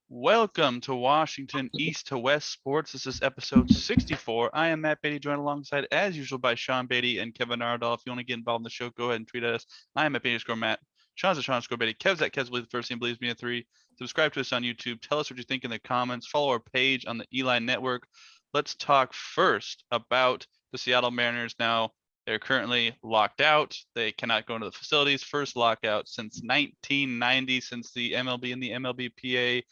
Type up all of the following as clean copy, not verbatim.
Welcome to Washington East to West Sports. This is episode 64. I am Matt Beatty, joined alongside, as usual, by Sean Beatty and Kevin Nardal. If you want to get involved in the show, go ahead and tweet at us. I am at Beatty_Matt. Sean's at Sean_Beatty. Kev's at Kev's Believe the First Team Believes Me at 3. Subscribe to us on YouTube. Tell us what you think in the comments. Follow our page on the Eli Network. Let's talk first about the Seattle Mariners. Now, they're currently locked out. They cannot go into the facilities. First lockout since 1990, since the MLB and the MLBPA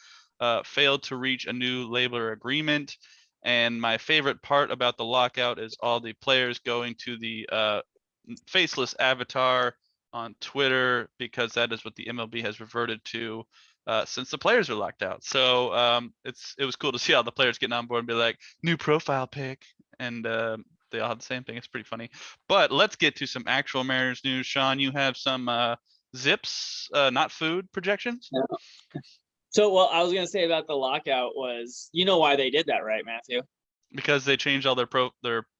failed to reach a new labeler agreement. And my favorite part about the lockout is all the players going to the faceless avatar on Twitter, because that is what the MLB has reverted to since the players are locked out. So it was cool to see all the players getting on board and be like, new profile pic, and they all have the same thing. It's pretty funny. But let's get to some actual Mariners news. Sean, you have some zips, not food projections? Yeah. So, I was going to say about the lockout was, you know why they did that, right, Matthew? Because they changed all their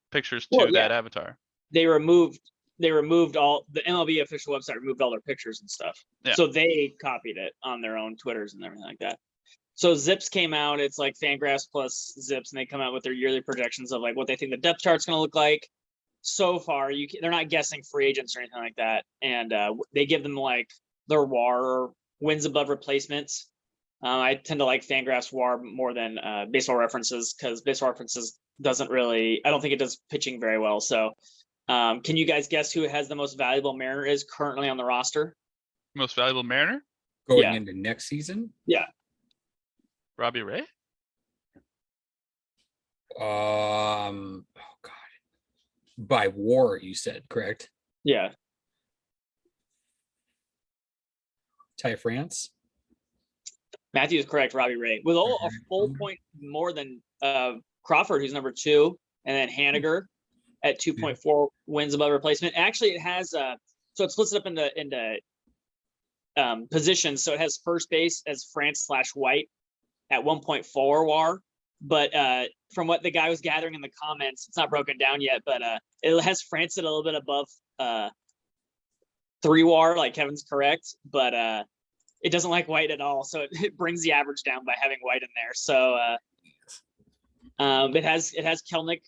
pictures to that avatar. They removed all, the MLB official website removed all their pictures and stuff. Yeah. So they copied it on their own Twitters and everything like that. So Zips came out. It's like Fangraphs plus Zips, and they come out with their yearly projections of like what they think the depth chart's going to look like. So far, they're not guessing free agents or anything like that, and they give them like their WAR or wins above replacements. I tend to like Fangraphs WAR more than Baseball References, because Baseball References doesn't really. I don't think it does pitching very well. So, can you guys guess who has the most valuable Mariner is currently on the roster? Most valuable Mariner going into next season? Yeah. Robbie Ray? Oh God. By WAR, you said, correct? Yeah. Ty France? Matthew is correct, Robbie Ray. With a full point more than Crawford, who's number 2, and then Haniger at 2.4 wins above replacement. Actually, it has so it splits it up into positions. So it has first base as France/White at 1.4 WAR, but from what the guy was gathering in the comments, it's not broken down yet, but it has France at a little bit above 3 WAR, like Kevin's correct, but it doesn't like White at all, so it brings the average down by having White in there. So it has Kelnick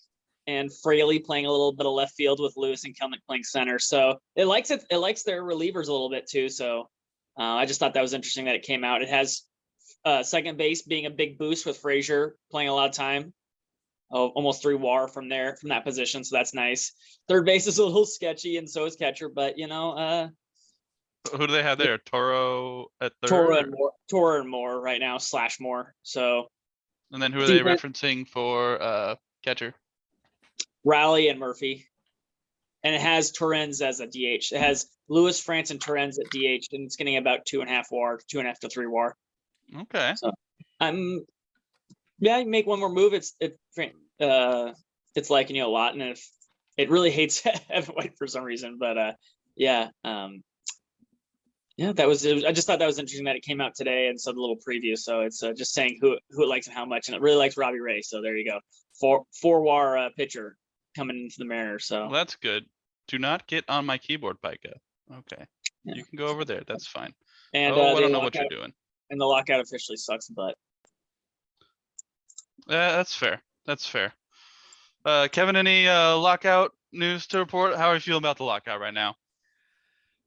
and Fraley playing a little bit of left field with Lewis and Kelnick playing center, so it likes their relievers a little bit too. So I just thought that was interesting that it came out. It has second base being a big boost with Frazier playing a lot of time. Almost 3 WAR from that position, so that's nice. Third base is a little sketchy, and so is catcher, but who do they have there? Toro at third? Toro and Moore right now, /Moore. So, and then who are they referencing for catcher? Raleigh and Murphy. And it has Torrens as a DH. It has Lewis, France, and Torrens at DH, and it's getting about 2.5 WAR, 2.5 to 3 WAR. Okay. So you make one more move. It's liking you a lot, and if it really hates Evan White for some reason, but that was it. I just thought that was interesting that it came out today, and so the little preview. So it's just saying who it likes and how much, and it really likes Robbie Ray. So there you go, 4 WAR pitcher coming into the Mariners. So well, that's good. Do not get on my keyboard, Pika. Okay, you can go over there. That's fine. And I don't know what you're doing. And the lockout officially sucks, but that's fair. That's fair. Kevin, any lockout news to report? How are you feeling about the lockout right now?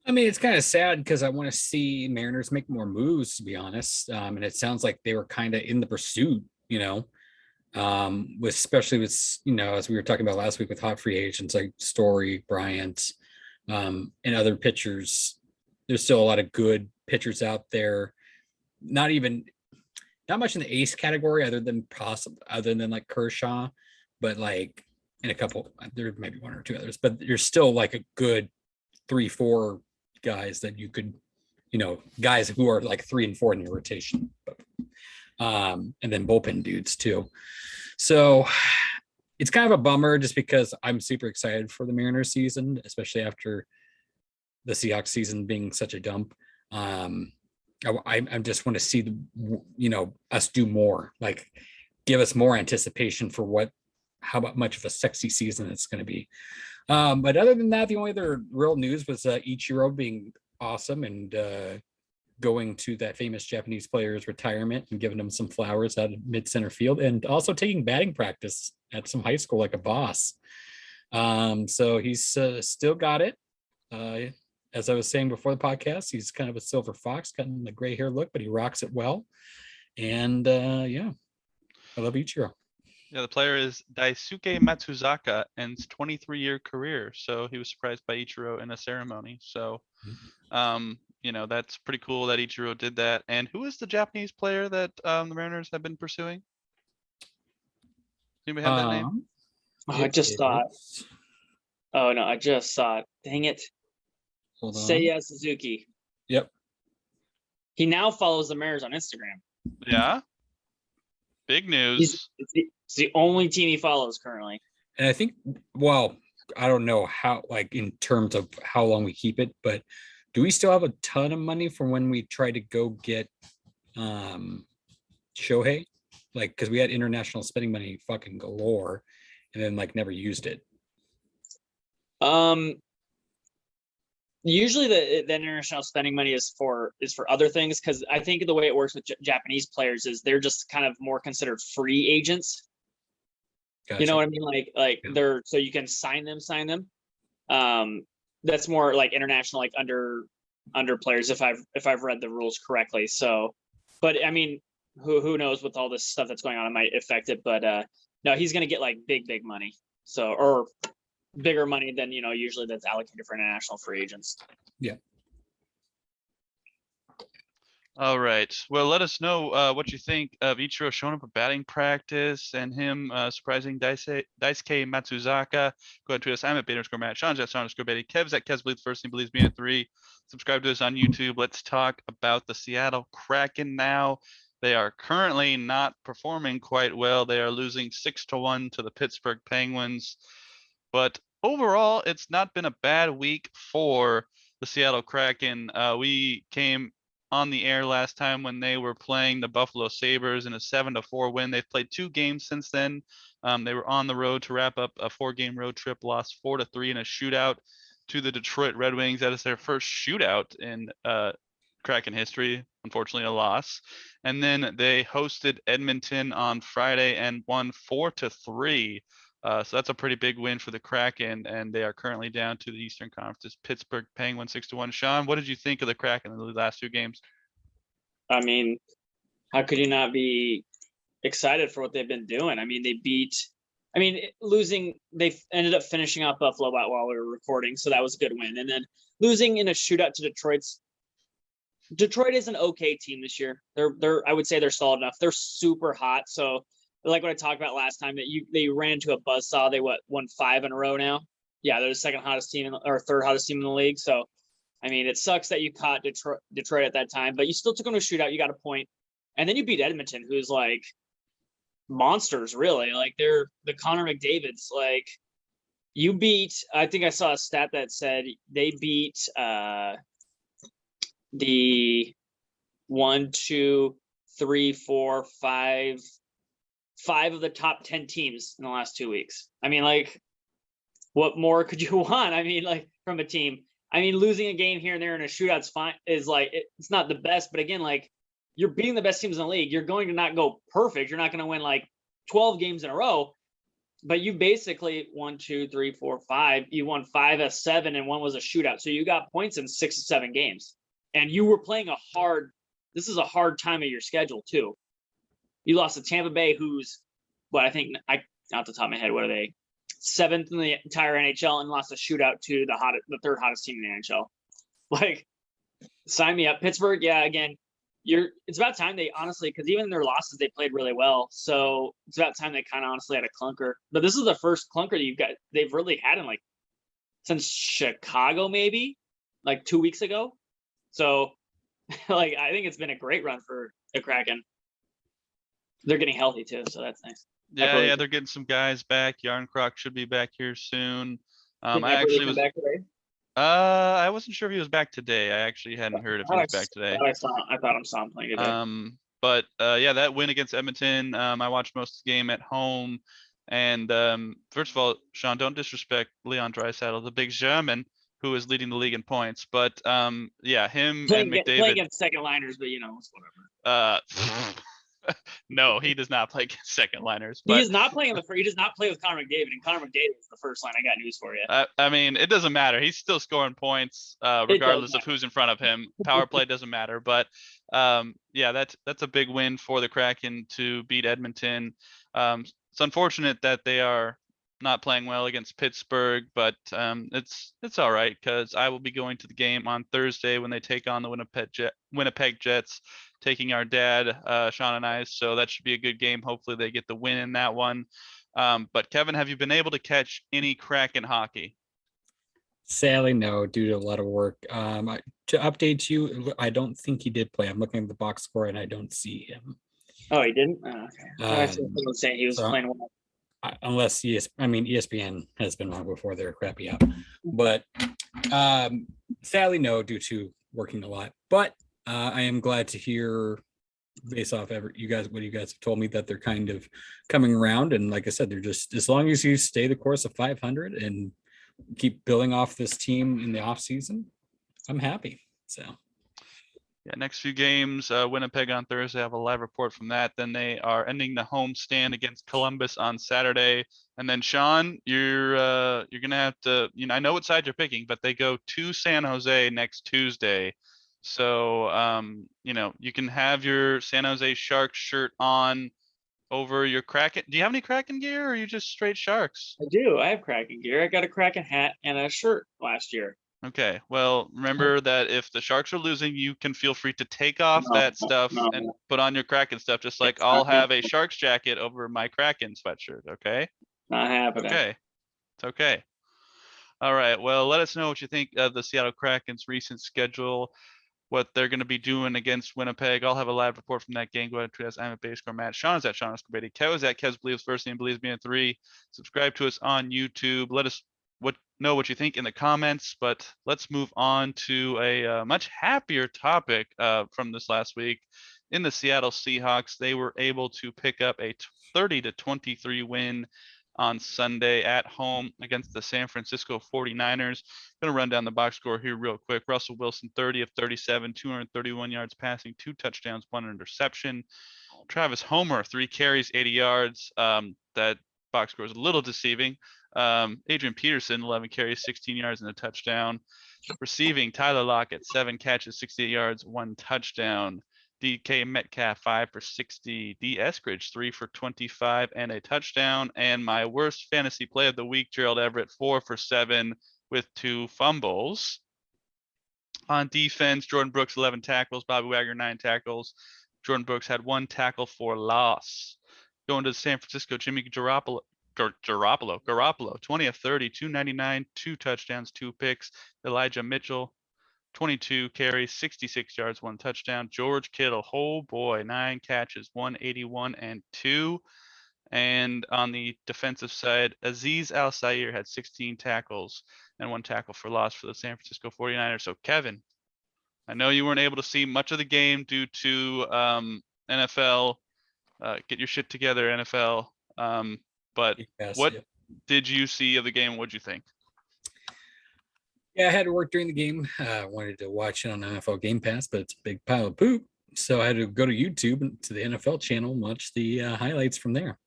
I mean, it's kind of sad because I want to see Mariners make more moves, to be honest. And it sounds like they were kind of in the pursuit, especially with, as we were talking about last week with hot free agents like Story, Bryant, and other pitchers. There's still a lot of good pitchers out there. Not much in the ace category other than like Kershaw, but like in a couple, there may be 1 or 2 others, but there's still like a good 3-4 guys that you could, guys who are like 3 and 4 in your rotation, and then bullpen dudes too. So it's kind of a bummer just because I'm super excited for the Mariners season, especially after the Seahawks season being such a dump. I just want to see us do more, like give us more anticipation for how much of a sexy season it's going to be. But other than that, the only other real news was Ichiro being awesome and going to that famous Japanese player's retirement and giving him some flowers out of mid center field, and also taking batting practice at some high school like a boss. So he's still got it. As I was saying before the podcast, he's kind of a silver fox, cutting the gray hair look, but he rocks it well. And yeah, I love Ichiro. Yeah, the player is Daisuke Matsuzaka and his 23-year career. So he was surprised by Ichiro in a ceremony. So, that's pretty cool that Ichiro did that. And who is the Japanese player that the Mariners have been pursuing? Anybody have that name? I just saw it. Oh no, I just saw it. Dang it. Hold on. Seiya Suzuki. Yep. He now follows the Mariners on Instagram. Yeah. Big news. It's the only team he follows currently. And I think, well, I don't know how, like in terms of how long we keep it, but do we still have a ton of money from when we tried to go get Shohei? Like, because we had international spending money fucking galore and then like never used it. Usually the international spending money is for other things, because I think the way it works with Japanese players is they're just kind of more considered free agents. Gotcha. You know what I mean? Like yeah. They're, so you can sign them. That's more like international, like under players, if I've read the rules correctly. So, but I mean, who knows with all this stuff that's going on, it might affect it. But no, he's gonna get like big money. So, or bigger money than usually that's allocated for international free agents. Yeah. All right. Well, let us know what you think of Ichiro showing up at batting practice and him surprising Daisuke Matsuzaka. Go ahead and tweet us. I'm at _Matt. Sean's at _Betty. Kev's at Kev's Believes First. He believes me at 3. Subscribe to us on YouTube. Let's talk about the Seattle Kraken now. They are currently not performing quite well. They are losing 6-1 to the Pittsburgh Penguins. But overall, it's not been a bad week for the Seattle Kraken. We came on the air last time when they were playing the Buffalo Sabres in a 7-4 win. They've played 2 games since then. They were on the road to wrap up a 4-game road trip, lost 4-3 in a shootout to the Detroit Red Wings. That is their first shootout in Kraken history. Unfortunately, a loss. And then they hosted Edmonton on Friday and won 4-3. So that's a pretty big win for the Kraken, and they are currently down to the Eastern Conference Pittsburgh Penguins 6-1. Sean, what did you think of the Kraken in the last 2 games? I mean, how could you not be excited for what they've been doing? I mean, losing, they ended up finishing off Buffalo while we were recording, so that was a good win. And then losing in a shootout to Detroit is an okay team this year. I would say they're solid enough. They're super hot, so like what I talked about last time, that they ran into a buzzsaw. They won 5 in a row now. Yeah, they're the second hottest team or third hottest team in the league. So, I mean, it sucks that you caught Detroit at that time, but you still took them to a shootout. You got a point, and then you beat Edmonton, who's like monsters, really. Like they're the Connor McDavids. Like you beat. I think I saw a stat that said they beat the 1, 2, 3, 4, 5 of the top 10 teams in the last 2 weeks. I mean, like, what more could you want? I mean, like, from a team. I mean, losing a game here and there in a shootout's fine. Is like, it's not the best, but again, like, you're beating the best teams in the league. You're going to not go perfect. You're not going to win like 12 games in a row, but you basically 1, 2, 3, 4, 5. You won 5 of 7, and 1 was a shootout. So you got points in 6 of 7 games, and you were playing this is a hard time of your schedule too. You lost to Tampa Bay, who's I think off the top of my head, what are they? 7th in the entire NHL, and lost a shootout to the third hottest team in the NHL. Like, sign me up. Pittsburgh, yeah, again, it's about time they honestly, because even in their losses, they played really well. So it's about time they kind of honestly had a clunker. But this is the first clunker they've really had in like since Chicago, maybe like 2 weeks ago. So like, I think it's been a great run for the Kraken. They're getting healthy too, so that's nice. Yeah, they're getting some guys back. Yarncroc should be back here soon. I actually was back today. I wasn't sure if he was back today. I actually hadn't heard if he was back today. I thought I saw him playing today. But yeah, that win against Edmonton. I watched most of the game at home, and first of all, Sean, don't disrespect Leon Draisaitl, the big German. who is leading the league in points. But yeah, him Playing and playing McDavid. against second liners, but it's whatever. No, he does not play against second liners. He But is not playing he does not play with Connor McDavid, and Connor McDavid is the first line. I got news for you. I mean, it doesn't matter. He's still scoring points, regardless of who's in front of him. Power play doesn't matter. But yeah, that's a big win for the Kraken to beat Edmonton. It's unfortunate that they are not playing well against Pittsburgh, but it's all right because I will be going to the game on Thursday when they take on the Winnipeg Jets, taking our dad, Sean and I. So that should be a good game. Hopefully they get the win in that one. But Kevin, have you been able to catch any Kraken hockey? Sadly, no, due to a lot of work. To update you, I don't think he did play. I'm looking at the box score and I don't see him. Oh, he didn't? Oh, okay. I was saying he was playing well. Unless ESPN has been wrong before, they're crappy up. But sadly, no, due to working a lot. But I am glad to hear, based off what you guys have told me, that they're kind of coming around. And like I said, they're just, as long as you stay the course of 500 and keep building off this team in the off season, I'm happy. So yeah, next few games, Winnipeg on Thursday. I have a live report from that. Then they are ending the home stand against Columbus on Saturday. And then Sean, you're gonna have to, I know what side you're picking, but they go to San Jose next Tuesday. So you can have your San Jose Sharks shirt on over your Kraken. Do you have any Kraken gear, or are you just straight Sharks? I do. I have Kraken gear. I got a Kraken hat and a shirt last year. Okay. Well, remember that if the Sharks are losing, you can feel free to take off that stuff and put on your Kraken stuff, just like I'll have a Sharks jacket over my Kraken sweatshirt. Okay. Not happening. Okay. It's okay. All right. Well, let us know what you think of the Seattle Kraken's recent schedule, what they're going to be doing against Winnipeg. I'll have a live report from that game. Go ahead and tweet us. I'm at Basescore Matt. Sean is at Sean Escobetti. Kev is at Kev's Believes First Name Believes Me in 3. Subscribe to us on YouTube. Let us know what you think in the comments. But let's move on to a much happier topic from this last week. In the Seattle Seahawks, they were able to pick up a 30-23 win on Sunday at home against the San Francisco 49ers. Going to run down the box score here real quick. Russell Wilson, 30 of 37, 231 yards passing, 2 touchdowns, 1 interception. Travis Homer, 3 carries, 80 yards. That box score is a little deceiving. Adrian Peterson, 11 carries, 16 yards, and a touchdown. Receiving, Tyler Lockett, 7 catches, 68 yards, 1 touchdown. DK Metcalf, 5 for 60. D. Eskridge, 3 for 25 and a touchdown. And my worst fantasy play of the week, Gerald Everett, 4 for 7 with 2 fumbles. On defense, Jordan Brooks, 11 tackles. Bobby Wagner, 9 tackles. Jordan Brooks had 1 tackle for loss. Going to San Francisco, Jimmy Garoppolo, 20 of 30, 299, 2 touchdowns, 2 picks. Elijah Mitchell, 22 carries, 66 yards, 1 touchdown. George Kittle, oh boy, 9 catches, 181 and 2. And on the defensive side, Azeez Al-Sair had 16 tackles and 1 tackle for loss for the San Francisco 49ers. So Kevin, I know you weren't able to see much of the game due to NFL. Get your shit together, NFL. But what did you see of the game? What'd you think? Yeah, I had to work during the game. I wanted to watch it on NFL Game Pass, but it's a big pile of poop. So I had to go to YouTube and to the NFL channel and watch the highlights from there.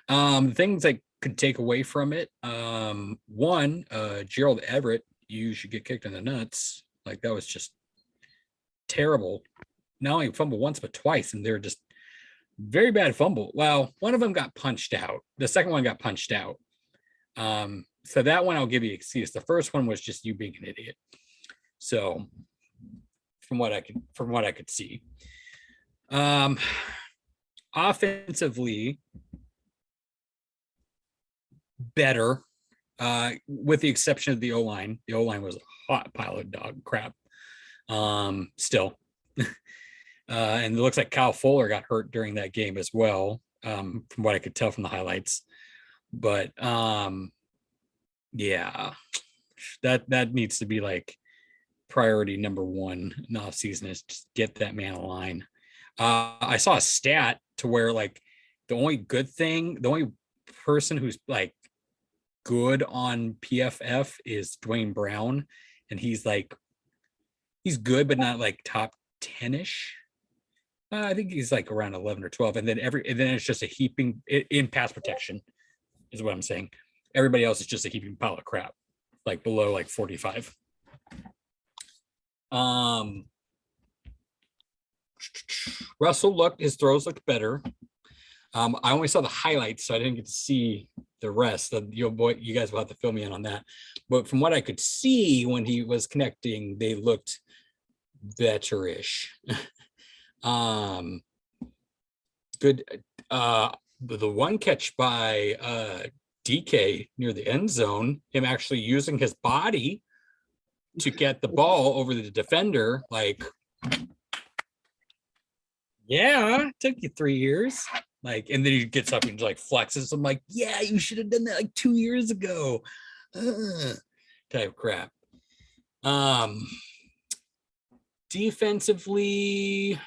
Things I could take away from it. One, Gerald Everett, you should get kicked in the nuts. Like, that was just terrible. Not only fumble once, but twice. And they're just very bad fumble. Well, one of them got punched out. The second one got punched out. So that one I'll give you excuse. The first one was just you being an idiot. So from what I could see. Offensively, better, with the exception of the O-line. The O-line was a hot pile of dog crap. Still. And it looks like Kyle Fuller got hurt during that game as well, from what I could tell from the highlights. But yeah, that needs to be like priority number 1 in the offseason, is just get that man a line. I saw a stat to where, like, the only person who's like good on PFF is Dwayne Brown, and he's good, but not like top 10-ish. I think he's like around 11 or 12, and then it's just a heaping in pass protection, is what I'm saying. Everybody else is just a heaping pile of crap, like below like 45. Russell his throws looked better. I only saw the highlights, so I didn't get to see the rest. You guys will have to fill me in on that. But from what I could see when he was connecting, they looked better-ish. Good. The one catch by DK near the end zone, him actually using his body to get the ball over the defender, like, yeah, it took you 3 years. Like, and then he gets up and like flexes. I'm like, yeah, you should have done that like 2 years ago. Type of crap. Defensively,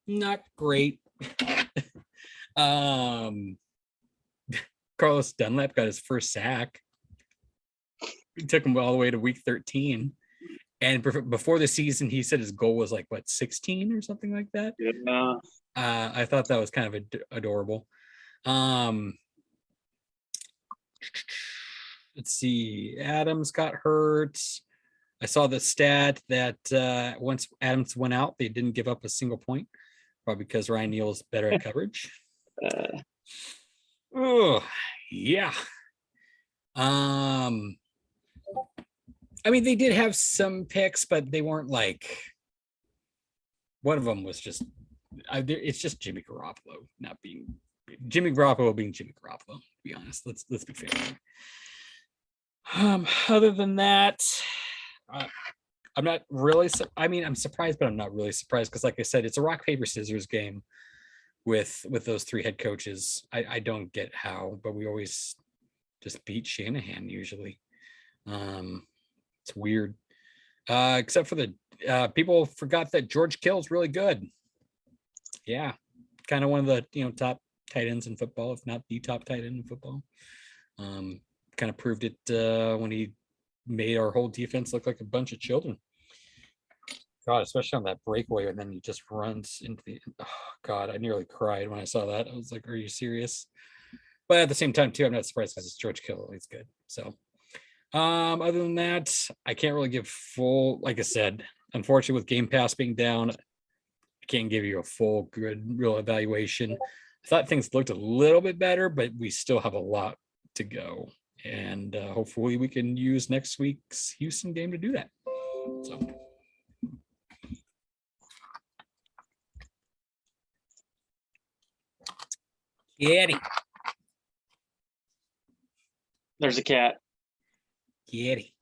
not great. Carlos Dunlap got his first sack. It took him all the way to week 13. And before the season, he said his goal was like, what, 16 or something like that? Yeah. I thought that was kind of adorable. Let's see. Adams got hurt. I saw the stat that once Adams went out, they didn't give up a single point, probably because Ryan Neal's better at coverage. Oh, yeah. I mean, they did have some picks, but they weren't like, one of them was just, it's just Jimmy Garoppolo being Jimmy Garoppolo, to be honest. Let's be fair. Other than that, I'm not really, I'm surprised, but I'm not really surprised because, like I said, it's a rock, paper, scissors game with those three head coaches. I don't get how, but we always just beat Shanahan usually. It's weird. Except for the people forgot that George Kittle's really good. Yeah, kind of one of the top tight ends in football, if not the top tight end in football. Kind of proved it when he made our whole defense look like a bunch of children. God, especially on that breakaway, and then he just runs into the. Oh God, I nearly cried when I saw that. I was like, "Are you serious?" But at the same time, too, I'm not surprised because it's George Kittle. He's good. So, other than that, I can't really give full. Like I said, unfortunately, with Game Pass being down, I can't give you a full, good, real evaluation. I thought things looked a little bit better, but we still have a lot to go. And hopefully we can use next week's Houston game to do that. So. Kitty. There's a cat. Kitty.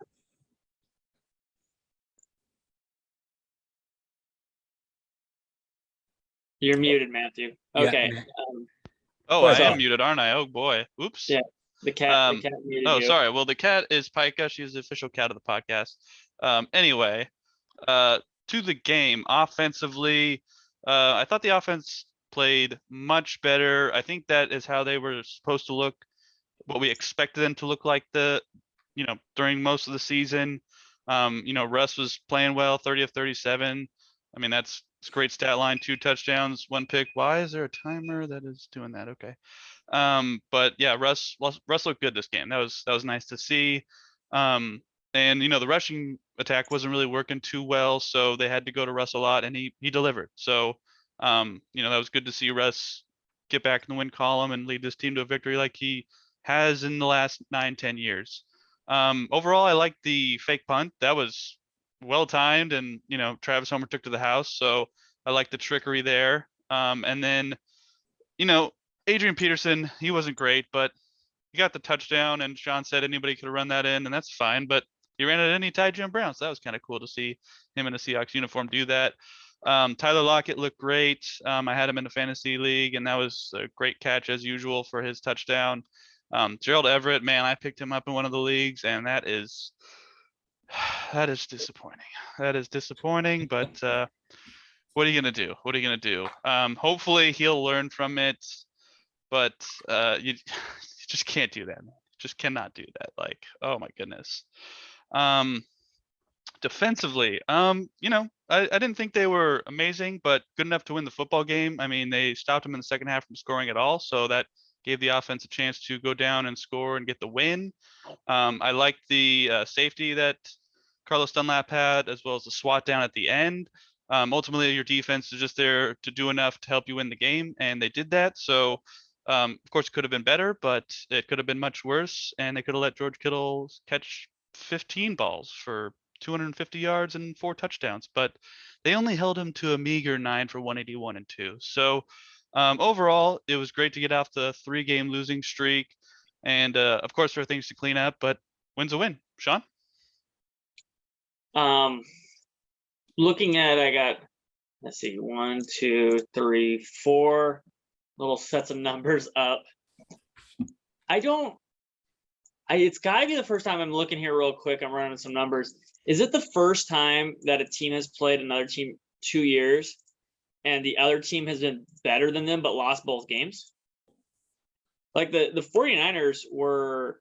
You're muted, Matthew. Okay. Yeah. I am muted, aren't I? Oh boy. Oops. Yeah. The cat muted you. Sorry. Well, the cat is Pika. She's the official cat of the podcast. Anyway, to the game offensively, I thought the offense played much better. I think that is how they were supposed to look, what we expected them to look like during most of the season. Russ was playing well, 30 of 37. I mean, it's a great stat line, 2 touchdowns, 1 pick. Why is there a timer that is doing that? Okay. But yeah, Russ looked good this game. That was nice to see. And the rushing attack wasn't really working too well, so they had to go to Russ a lot, and he delivered. So that was good to see Russ get back in the win column and lead this team to a victory like he has in the last 9-10 years. Overall, I liked the fake punt. That was well timed, and Travis Homer took to the house, so I like the trickery there. And then Adrian Peterson, he wasn't great, but he got the touchdown, and Sean said anybody could have run that in, and that's fine. But he ran it in, he tied Jim Brown, so that was kind of cool to see him in a Seahawks uniform do that. Tyler Lockett looked great. I had him in the fantasy league, and that was a great catch as usual for his touchdown. Gerald Everett, man, I picked him up in one of the leagues, and that is disappointing. That is disappointing, but what are you gonna do? Hopefully he'll learn from it, but you just can't do that. Just cannot do that. Like, oh my goodness. Defensively, you know, I didn't think they were amazing, but good enough to win the football game. I mean, they stopped them in the second half from scoring at all, so that gave the offense a chance to go down and score and get the win. I liked the safety that Carlos Dunlap had, as well as the SWAT down at the end. Ultimately, your defense is just there to do enough to help you win the game, and they did that. So, of course, it could have been better, but it could have been much worse, and they could have let George Kittle catch 15 balls for 250 yards and 4 touchdowns, but they only held him to a meager 9 for 181 and 2. So overall, it was great to get off the 3-game losing streak. And of course, there are things to clean up, but win's a win. Sean? Looking at, I got, let's see, 1, 2, 3, 4 little sets of numbers up. It's got to be the first time. I'm looking here real quick. I'm running some numbers. Is it the first time that a team has played another team 2 years and the other team has been better than them but lost both games? Like the 49ers were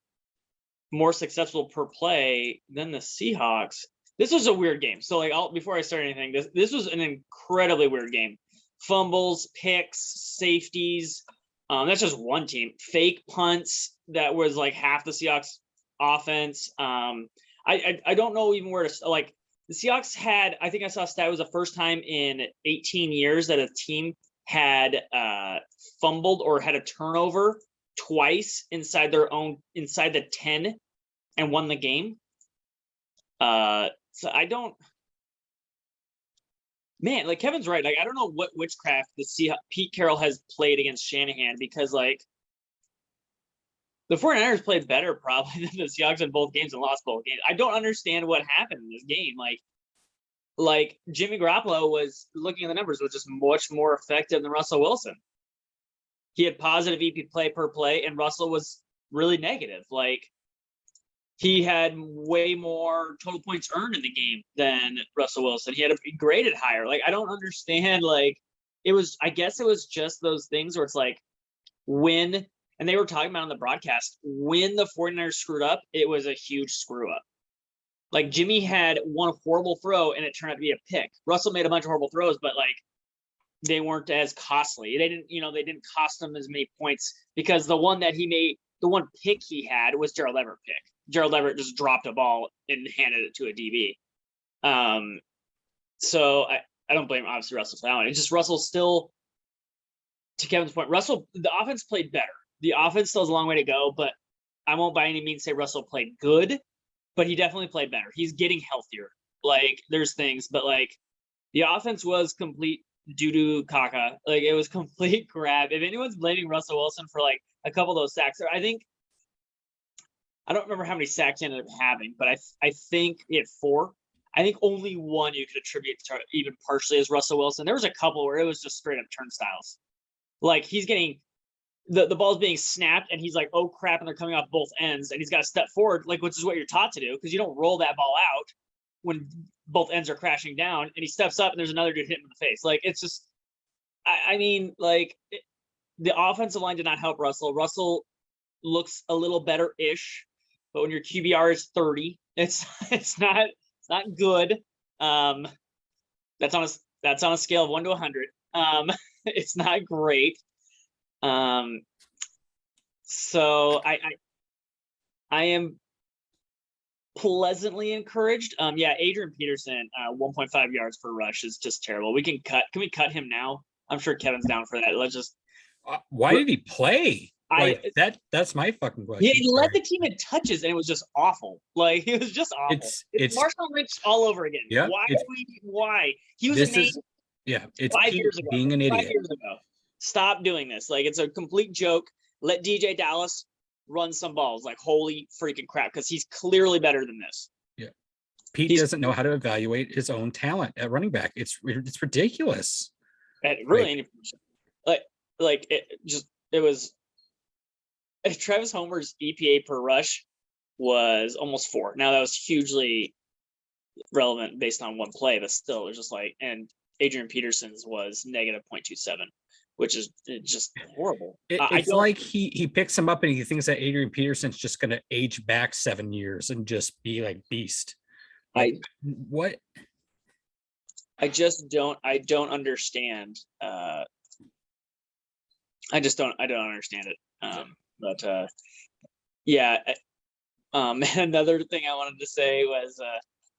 more successful per play than the Seahawks. This was a weird game. So like, before I start anything, this was an incredibly weird game. Fumbles, picks, safeties. That's just one team. Fake punts that was like half the Seahawks offense. I don't know even where to, like, the Seahawks had, I think I saw a stat, it was the first time in 18 years that a team had fumbled or had a turnover twice inside the 10 and won the game. So man, like Kevin's right. Like, I don't know what witchcraft Pete Carroll has played against Shanahan, because like the 49ers played better probably than the Seahawks in both games and lost both games. I don't understand what happened in this game. Like Jimmy Garoppolo was, looking at the numbers, was just much more effective than Russell Wilson. He had positive EP play per play, and Russell was really negative. Like, he had way more total points earned in the game than Russell Wilson. He had to be graded higher. Like, I don't understand. Like, I guess it was just those things where it's like, when, and they were talking about on the broadcast, when the 49ers screwed up, it was a huge screw up. Like, Jimmy had one horrible throw and it turned out to be a pick. Russell made a bunch of horrible throws, but like, they weren't as costly. They didn't cost him as many points, because the one that he made, the one pick he had was Gerald Everett pick. Gerald Everett just dropped a ball and handed it to a DB. So I don't blame, obviously, Russell for that one. It's just Russell still, to Kevin's point, the offense played better. The offense still has a long way to go, but I won't by any means say Russell played good, but he definitely played better. He's getting healthier. Like, there's things, but like, the offense was complete doo-doo caca. Like, it was complete crap. If anyone's blaming Russell Wilson for like a couple of those sacks, I don't remember how many sacks he ended up having, but I think he had 4. I think only one you could attribute to even partially as Russell Wilson. There was a couple where it was just straight up turnstiles. Like, he's getting the ball's being snapped and he's like, oh crap, and they're coming off both ends, and he's got to step forward, like, which is what you're taught to do, because you don't roll that ball out when both ends are crashing down, and he steps up and there's another dude hitting him in the face. Like, it's just, I mean, like, the offensive line did not help Russell. Russell looks a little better-ish, but when your QBR is 30, it's not good. That's on a scale of 1 to 100. It's not great. So I am pleasantly encouraged. Yeah, Adrian Peterson, 1.5 yards per rush is just terrible. Can we cut him now? I'm sure Kevin's down for that. Let's just. Why did he play? Like, that's my fucking question. Yeah, he led the team in touches, and it was just awful. Like, it was just awful. It's Marshawn Lynch all over again. Yeah. Why? He was it's 5 years ago. Being an idiot. 5 years ago. Stop doing this. Like, it's a complete joke. Let DJ Dallas run some balls. Like, holy freaking crap, because he's clearly better than this. Yeah. Pete doesn't know how to evaluate his own talent at running back. It's ridiculous. Really, it was. Travis Homer's EPA per rush was almost 4. Now, that was hugely relevant based on one play, but still, it was just like, and Adrian Peterson's was negative 0.27. which is just horrible. It's like he picks him up and he thinks that Adrian Peterson's just going to age back 7 years and just be like beast. Like, what? I don't understand. I don't understand it. Another thing I wanted to say was,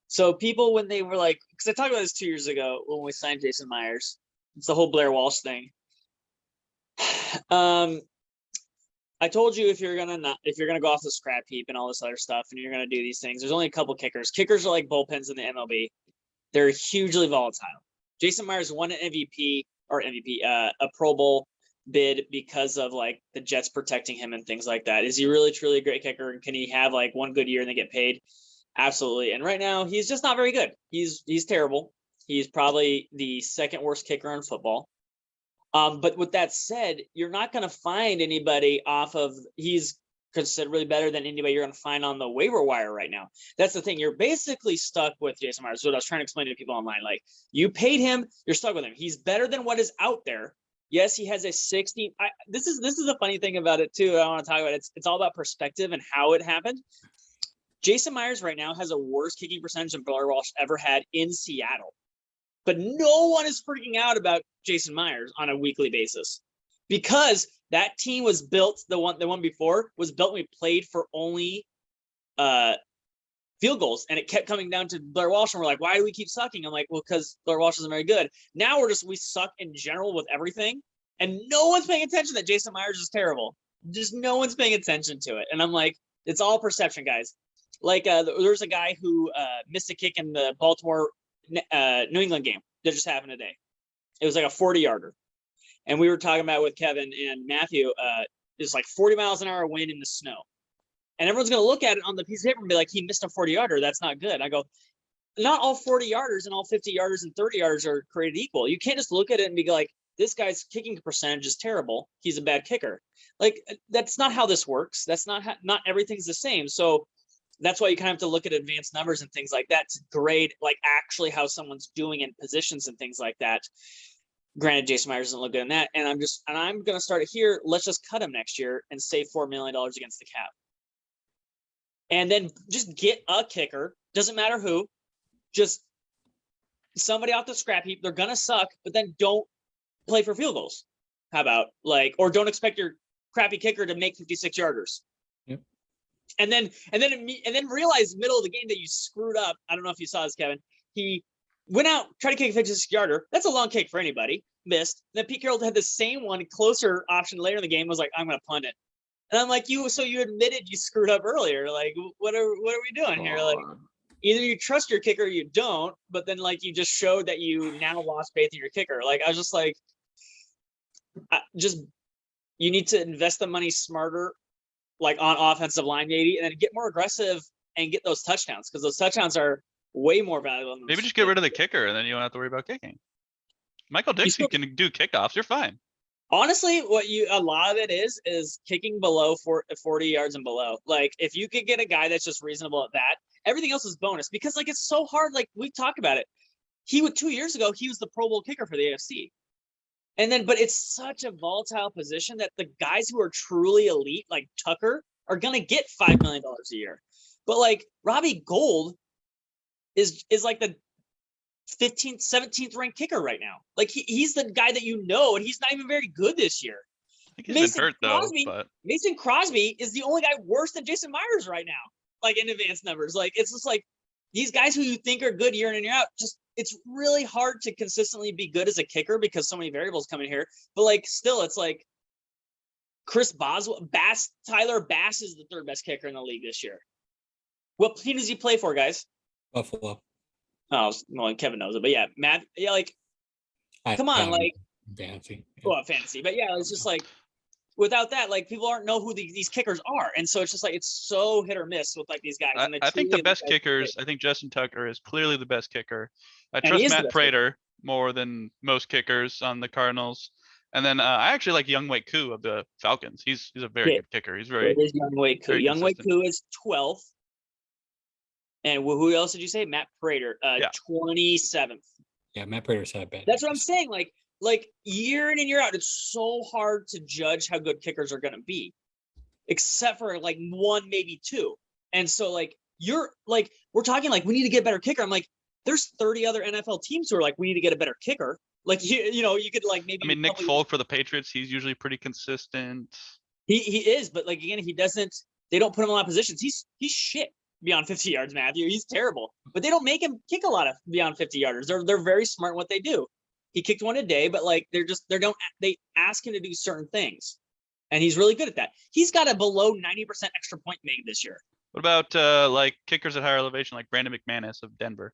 so people, when they were like, because I talked about this 2 years ago when we signed Jason Myers, it's the whole Blair Walsh thing. I told you if you're gonna go off the scrap heap and all this other stuff, and you're gonna do these things, there's only a couple kickers. Kickers are like bullpens in the MLB. They're hugely volatile. Jason Myers won an MVP, a Pro Bowl bid because of like the Jets protecting him and things like that. Is he really truly a great kicker? And can he have like one good year and then get paid? Absolutely. And right now he's just not very good. He's terrible. He's probably the second worst kicker in football. But with that said, you're not going to find anybody he's considerably better than anybody you're going to find on the waiver wire right now. That's the thing. You're basically stuck with Jason Myers. What I was trying to explain to people online, like you paid him, you're stuck with him. He's better than what is out there. Yes, he has a 60. This is the funny thing about it too. I want to talk about it's all about perspective and how it happened. Jason Myers right now has a worse kicking percentage than Blair Walsh ever had in Seattle. But no one is freaking out about Jason Myers on a weekly basis because that team was built. The one before was built when we played for only field goals, and it kept coming down to Blair Walsh, and we're like, why do we keep sucking? I'm like, well, because Blair Walsh isn't very good. Now we suck in general with everything, and no one's paying attention that Jason Myers is terrible. Just no one's paying attention to it, and I'm like, it's all perception, guys. Like there's a guy who missed a kick in the Baltimore New England game that just happened today. It was like a 40-yarder, and we were talking about with Kevin and Matthew. It's like 40 miles an hour wind in the snow, and everyone's going to look at it on the piece of paper and be like, he missed a 40-yarder. That's not good. I go, not all 40-yarders and all 50-yarders and 30-yarders are created equal. You can't just look at it and be like, this guy's kicking percentage is terrible. He's a bad kicker. Like, that's not how this works. That's not everything's the same. So that's why you kind of have to look at advanced numbers and things like that to grade like actually how someone's doing in positions and things like that. Granted, Jason Myers doesn't look good in that. And I'm going to start it here. Let's just cut him next year and save $4 million against the cap. And then just get a kicker. Doesn't matter who. Just somebody off the scrap heap. They're going to suck, but then don't play for field goals. How about or don't expect your crappy kicker to make 56-yarders. Yep. And then realize middle of the game that you screwed up. I don't know if you saw this, Kevin. He went out, tried to kick a 56-yarder. That's a long kick for anybody. Missed. Then Pete Carroll had the same one, closer option later in the game. Was like, I'm going to punt it. And I'm like, so you admitted you screwed up earlier. Like, what are we doing here? Like, either you trust your kicker or you don't. But then, like, you just showed that you now lost faith in your kicker. Like, I was just like, you need to invest the money smarter, like on offensive line, maybe, and then get more aggressive and get those touchdowns, because those touchdowns are way more valuable than maybe just get rid of the kicker and then you don't have to worry about kicking. Michael Dixon can do kickoffs. You're fine. Honestly, a lot of it is kicking below 40 yards and below. Like, if you could get a guy that's just reasonable at that, everything else is bonus, because like it's so hard. Like, we talk about it. 2 years ago, he was the Pro Bowl kicker for the AFC. And then, but it's such a volatile position that the guys who are truly elite, like Tucker, are going to get $5 million a year. But like Robbie Gould is like the 15th, 17th ranked kicker right now. Like he's the guy that and he's not even very good this year. I think he's been hurt though. Mason Crosby is the only guy worse than Jason Myers right now, like in advanced numbers. Like, it's just like these guys who you think are good year in and year out, it's really hard to consistently be good as a kicker because so many variables come in here. But like, still, it's like Chris Boswell, Tyler Bass is the third best kicker in the league this year. What team does he play for, guys? Buffalo. Oh, well, Kevin knows it, but yeah, Matt, yeah, like, come on, like, fantasy. Well, fantasy, but yeah, it's just like, without that, like, people aren't know who these kickers are, and so it's just like it's so hit or miss with like these guys. I think the best kickers. I think Justin Tucker is clearly the best kicker. I trust Matt Prater more than most kickers on the Cardinals. And then I actually like Younghoe Koo of the Falcons. He's a very good kicker. He's very. It is Younghoe Koo. Younghoe Koo is 12th. And who else did you say? Matt Prater, 27th. Yeah, Matt Prater's had bad. That's what I'm saying. Like, like year in and year out, it's so hard to judge how good kickers are going to be, except for like one, maybe two. And so like, we're talking like, we need to get a better kicker. I'm like, there's 30 other NFL teams who are like, we need to get a better kicker. Like, you could like maybe. I mean, Nick Folk for the Patriots, he's usually pretty consistent. He is, but like, again, they don't put him in a lot of positions. He's shit beyond 50 yards, Matthew. He's terrible, but they don't make him kick a lot of beyond 50 yarders. They're very smart in what they do. He kicked one a day, but like, they ask him to do certain things, and he's really good at that. He's got a below 90% extra point made this year. What about like kickers at higher elevation, like Brandon McManus of Denver?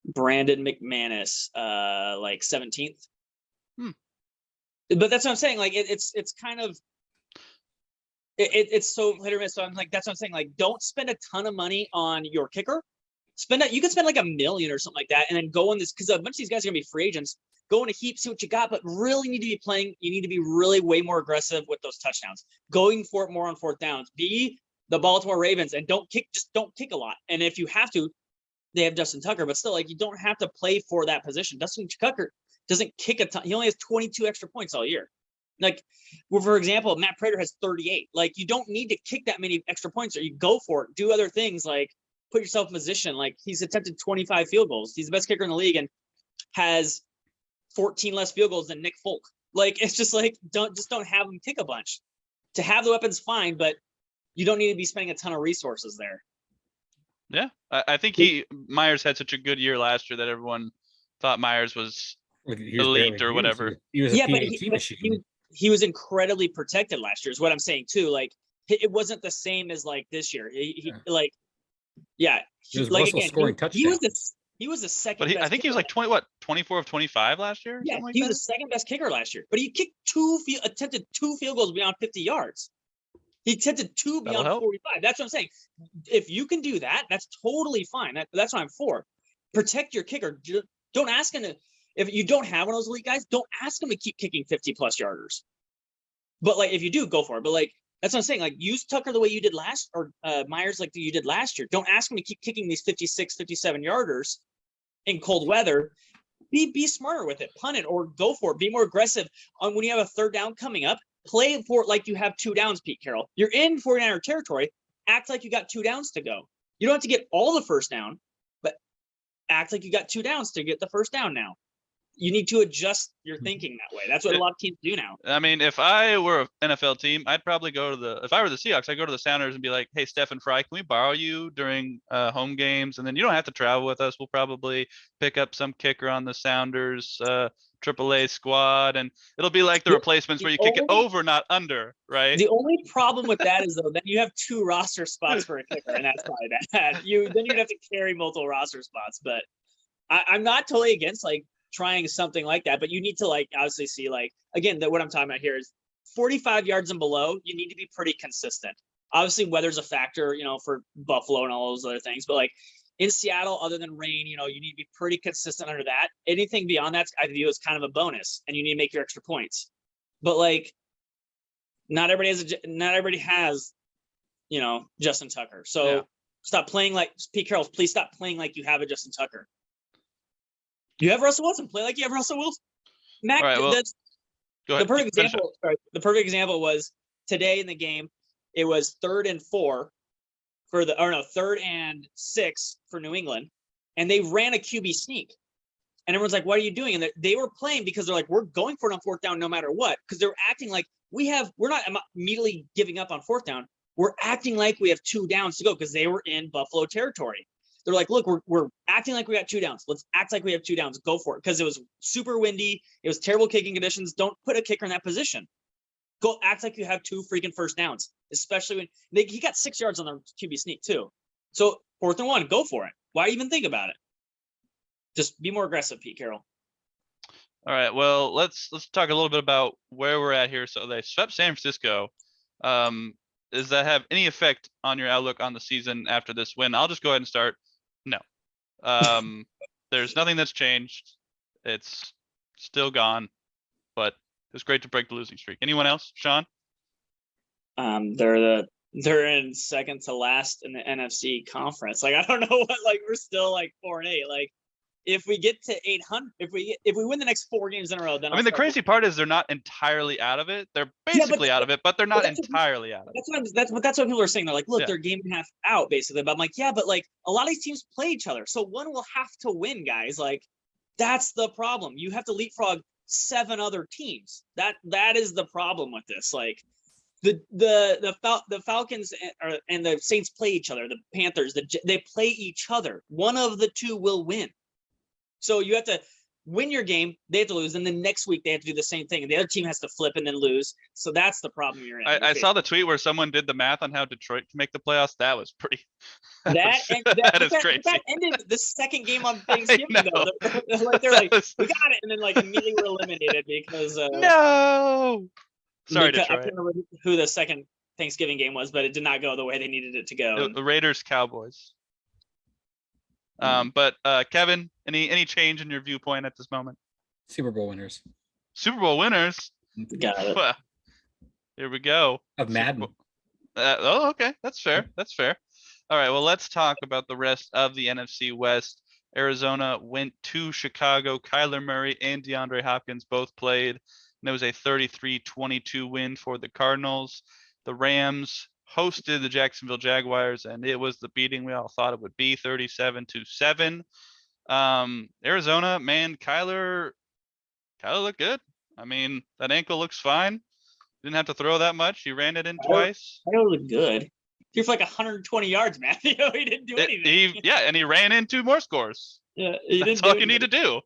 Brandon McManus, like 17th. But that's what I'm saying. Like it's kind of it's so hit or miss. So I'm like, that's what I'm saying. Like, don't spend a ton of money on your kicker. You could spend like $1 million or something like that, and then go in this, because a bunch of these guys are gonna be free agents. Go in a heap, see what you got, but really need to be playing. You need to be really way more aggressive with those touchdowns, going for it more on fourth downs. Be the Baltimore Ravens and don't kick a lot. And if you have to, they have Justin Tucker, but still, like, you don't have to play for that position. Justin Tucker doesn't kick a ton. He only has 22 extra points all year. Like, well, for example, Matt Prater has 38. Like, you don't need to kick that many extra points, or you go for it. Do other things, like put yourself in position. Like, he's attempted 25 field goals. He's the best kicker in the league and has 14 less field goals than Nick Folk. Like, it's just like, don't have him kick a bunch. To have the weapons, fine, but you don't need to be spending a ton of resources there. Yeah, I think Myers had such a good year last year that everyone thought Myers was elite or whatever. He was a PAT machine. He was incredibly protected last year, is what I'm saying too. Like, it wasn't the same as like this year. He like, yeah, he was like, again, scoring touchdowns. He was the second. But I think he was like 24 of 25 last year. Yeah, like he was the second best kicker last year. But he kicked attempted 2 field goals beyond 50 yards. He attempted 2 beyond 45. That's what I'm saying. If you can do that, that's totally fine. That's what I'm for. Protect your kicker. Don't ask him to. If you don't have one of those elite guys, don't ask him to keep kicking 50+ yarders. But like, if you do, go for it. But like, that's what I'm saying. Like, use Tucker the way you did Myers like you did last year. Don't ask him to keep kicking these 56, 57 yarders in cold weather. Be smarter with it. Punt it or go for it. Be more aggressive on when you have a third down coming up. Play for it like you have 2 downs, Pete Carroll. You're in 49er territory. Act like you got 2 downs to go. You don't have to get all the first down, but act like you got 2 downs to get the first down now. You need to adjust your thinking that way. That's what a lot of teams do now. I mean, if I were an NFL team, I'd probably go to if I were the Seahawks, I'd go to the Sounders and be like, hey, Stephen Fry, can we borrow you during home games? And then you don't have to travel with us. We'll probably pick up some kicker on the Sounders AAA squad. And it'll be like the replacements where you kick it over, not under, right? The only problem with that is, though, that you have 2 roster spots for a kicker, and that's probably bad. Then you'd have to carry multiple roster spots. But I'm not totally against, like, trying something like that, but you need to, like, obviously see, like, again, that what I'm talking about here is 45 yards and below, you need to be pretty consistent. Obviously, weather's a factor, for Buffalo and all those other things, but like in Seattle, other than rain, you need to be pretty consistent under that. Anything beyond that, I view as kind of a bonus, and you need to make your extra points. But like, not everybody has, Justin Tucker. So stop playing like Pete Carroll. Please stop playing like you have a Justin Tucker. You have Russell Wilson. Play like you have Russell Wilson. Mac, right, well, go ahead. The perfect example was today in the game. It was 3rd and 4 3rd and 6 for New England, and they ran a QB sneak. And everyone's like, "What are you doing?" And they were playing because they're like, "We're going for it on 4th down no matter what." Because they're acting like we're not immediately giving up on 4th down. We're acting like we have 2 downs to go because they were in Buffalo territory. They're like, look, we're acting like we got 2 downs. Let's act like we have 2 downs. Go for it. Because it was super windy. It was terrible kicking conditions. Don't put a kicker in that position. Go act like you have 2 freaking first downs, especially when he got 6 yards on the QB sneak too. So 4th and 1, go for it. Why even think about it? Just be more aggressive, Pete Carroll. All right. Well, let's talk a little bit about where we're at here. So they swept San Francisco. Does that have any effect on your outlook on the season after this win? I'll just go ahead and start. No. There's nothing that's changed. It's still gone, but it was great to break the losing streak. Anyone else? Sean? They're in second to last in the NFC conference. Like, I don't know what, like, we're still like 4-8. Like, if we get to 800, if we win the next 4 games in a row, then I mean, the crazy part is they're not entirely out of it. They're basically out of it, but they're not entirely out of it. That's what people are saying. They're like, look, Yeah. they're a game and a half out, basically. But I'm like, yeah, but like a lot of these teams play each other, so one will have to win, guys. Like, that's the problem. You have to leapfrog 7 other teams. That is the problem with this. Like, the Falcons and the Saints play each other. The Panthers, they play each other. One of the 2 will win. So you have to win your game, they have to lose, and then next week they have to do the same thing, and the other team has to flip and then lose. So that's the problem you're in. I saw the tweet where someone did the math on how Detroit can make the playoffs. That was pretty. That is crazy. That ended the second game on Thanksgiving, though. They're like, we got it, and then like immediately were eliminated because no. Sorry, because, Detroit. I can't remember who the second Thanksgiving game was, but it did not go the way they needed it to go. The Raiders Cowboys. But Kevin, any change in your viewpoint at this moment? Super Bowl winners. Super Bowl winners. Got it. Here we go. Of Madden. Okay, that's fair. That's fair. All right, well, let's talk about the rest of the NFC West. Arizona went to Chicago. Kyler Murray and DeAndre Hopkins both played, and it was a 33-22 win for the Cardinals. The Rams hosted the Jacksonville Jaguars, and it was the beating we all thought it would be, 37-7. Arizona, man, Kyler looked good. I mean, that ankle looks fine. Didn't have to throw that much. He ran it in twice. Kyler looked good. He for like 120 yards, Matthew. He didn't do anything. And he ran in 2 more scores. Yeah, that's all you need to do.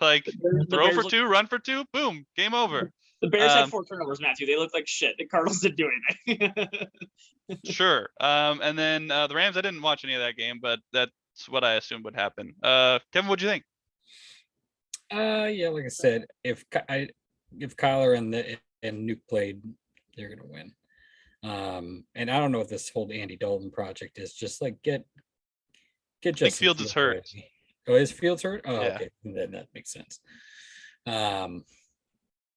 Like, throw for 2, run for 2, boom, game over. The Bears had 4 turnovers, Matthew. They looked like shit. The Cardinals didn't do anything. Sure. And then the Rams, I didn't watch any of that game, but that's what I assumed would happen. Kevin, what'd you think? Yeah, like I said, if Kyler and Nuke played, they're gonna win. And I don't know what this whole Andy Dalton project is. Just like get Justin Fields is hurt. Ready. Oh, is Fields hurt? Oh, yeah. Okay, then that makes sense.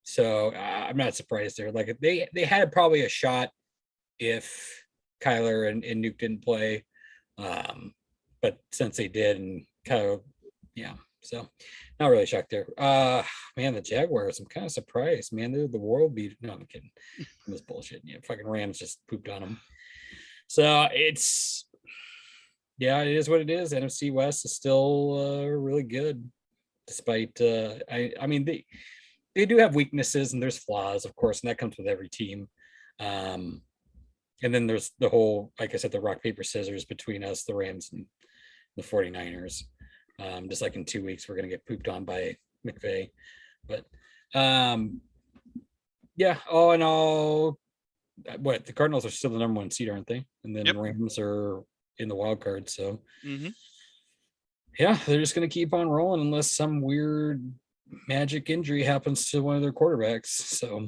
So I'm not surprised there. Like they had probably a shot if Kyler and Nuke didn't play, but since they did, and Kyler, yeah. So not really shocked there. Man, the Jaguars, I'm kind of surprised, man. They're the world beat. No, I'm kidding. I'm just bullshit. Yeah, fucking Rams just pooped on them. So it is what it is. NFC West is still really good, despite I mean they do have weaknesses and there's flaws, of course, and that comes with every team. And then there's the whole, like I said, the rock, paper, scissors between us, the Rams and the 49ers. Just like in 2 weeks, we're going to get pooped on by McVay. But yeah, all in all, the Cardinals are still the number 1 seed, aren't they? And then Rams are in the wild card. So yeah, they're just going to keep on rolling unless some weird magic injury happens to one of their quarterbacks. So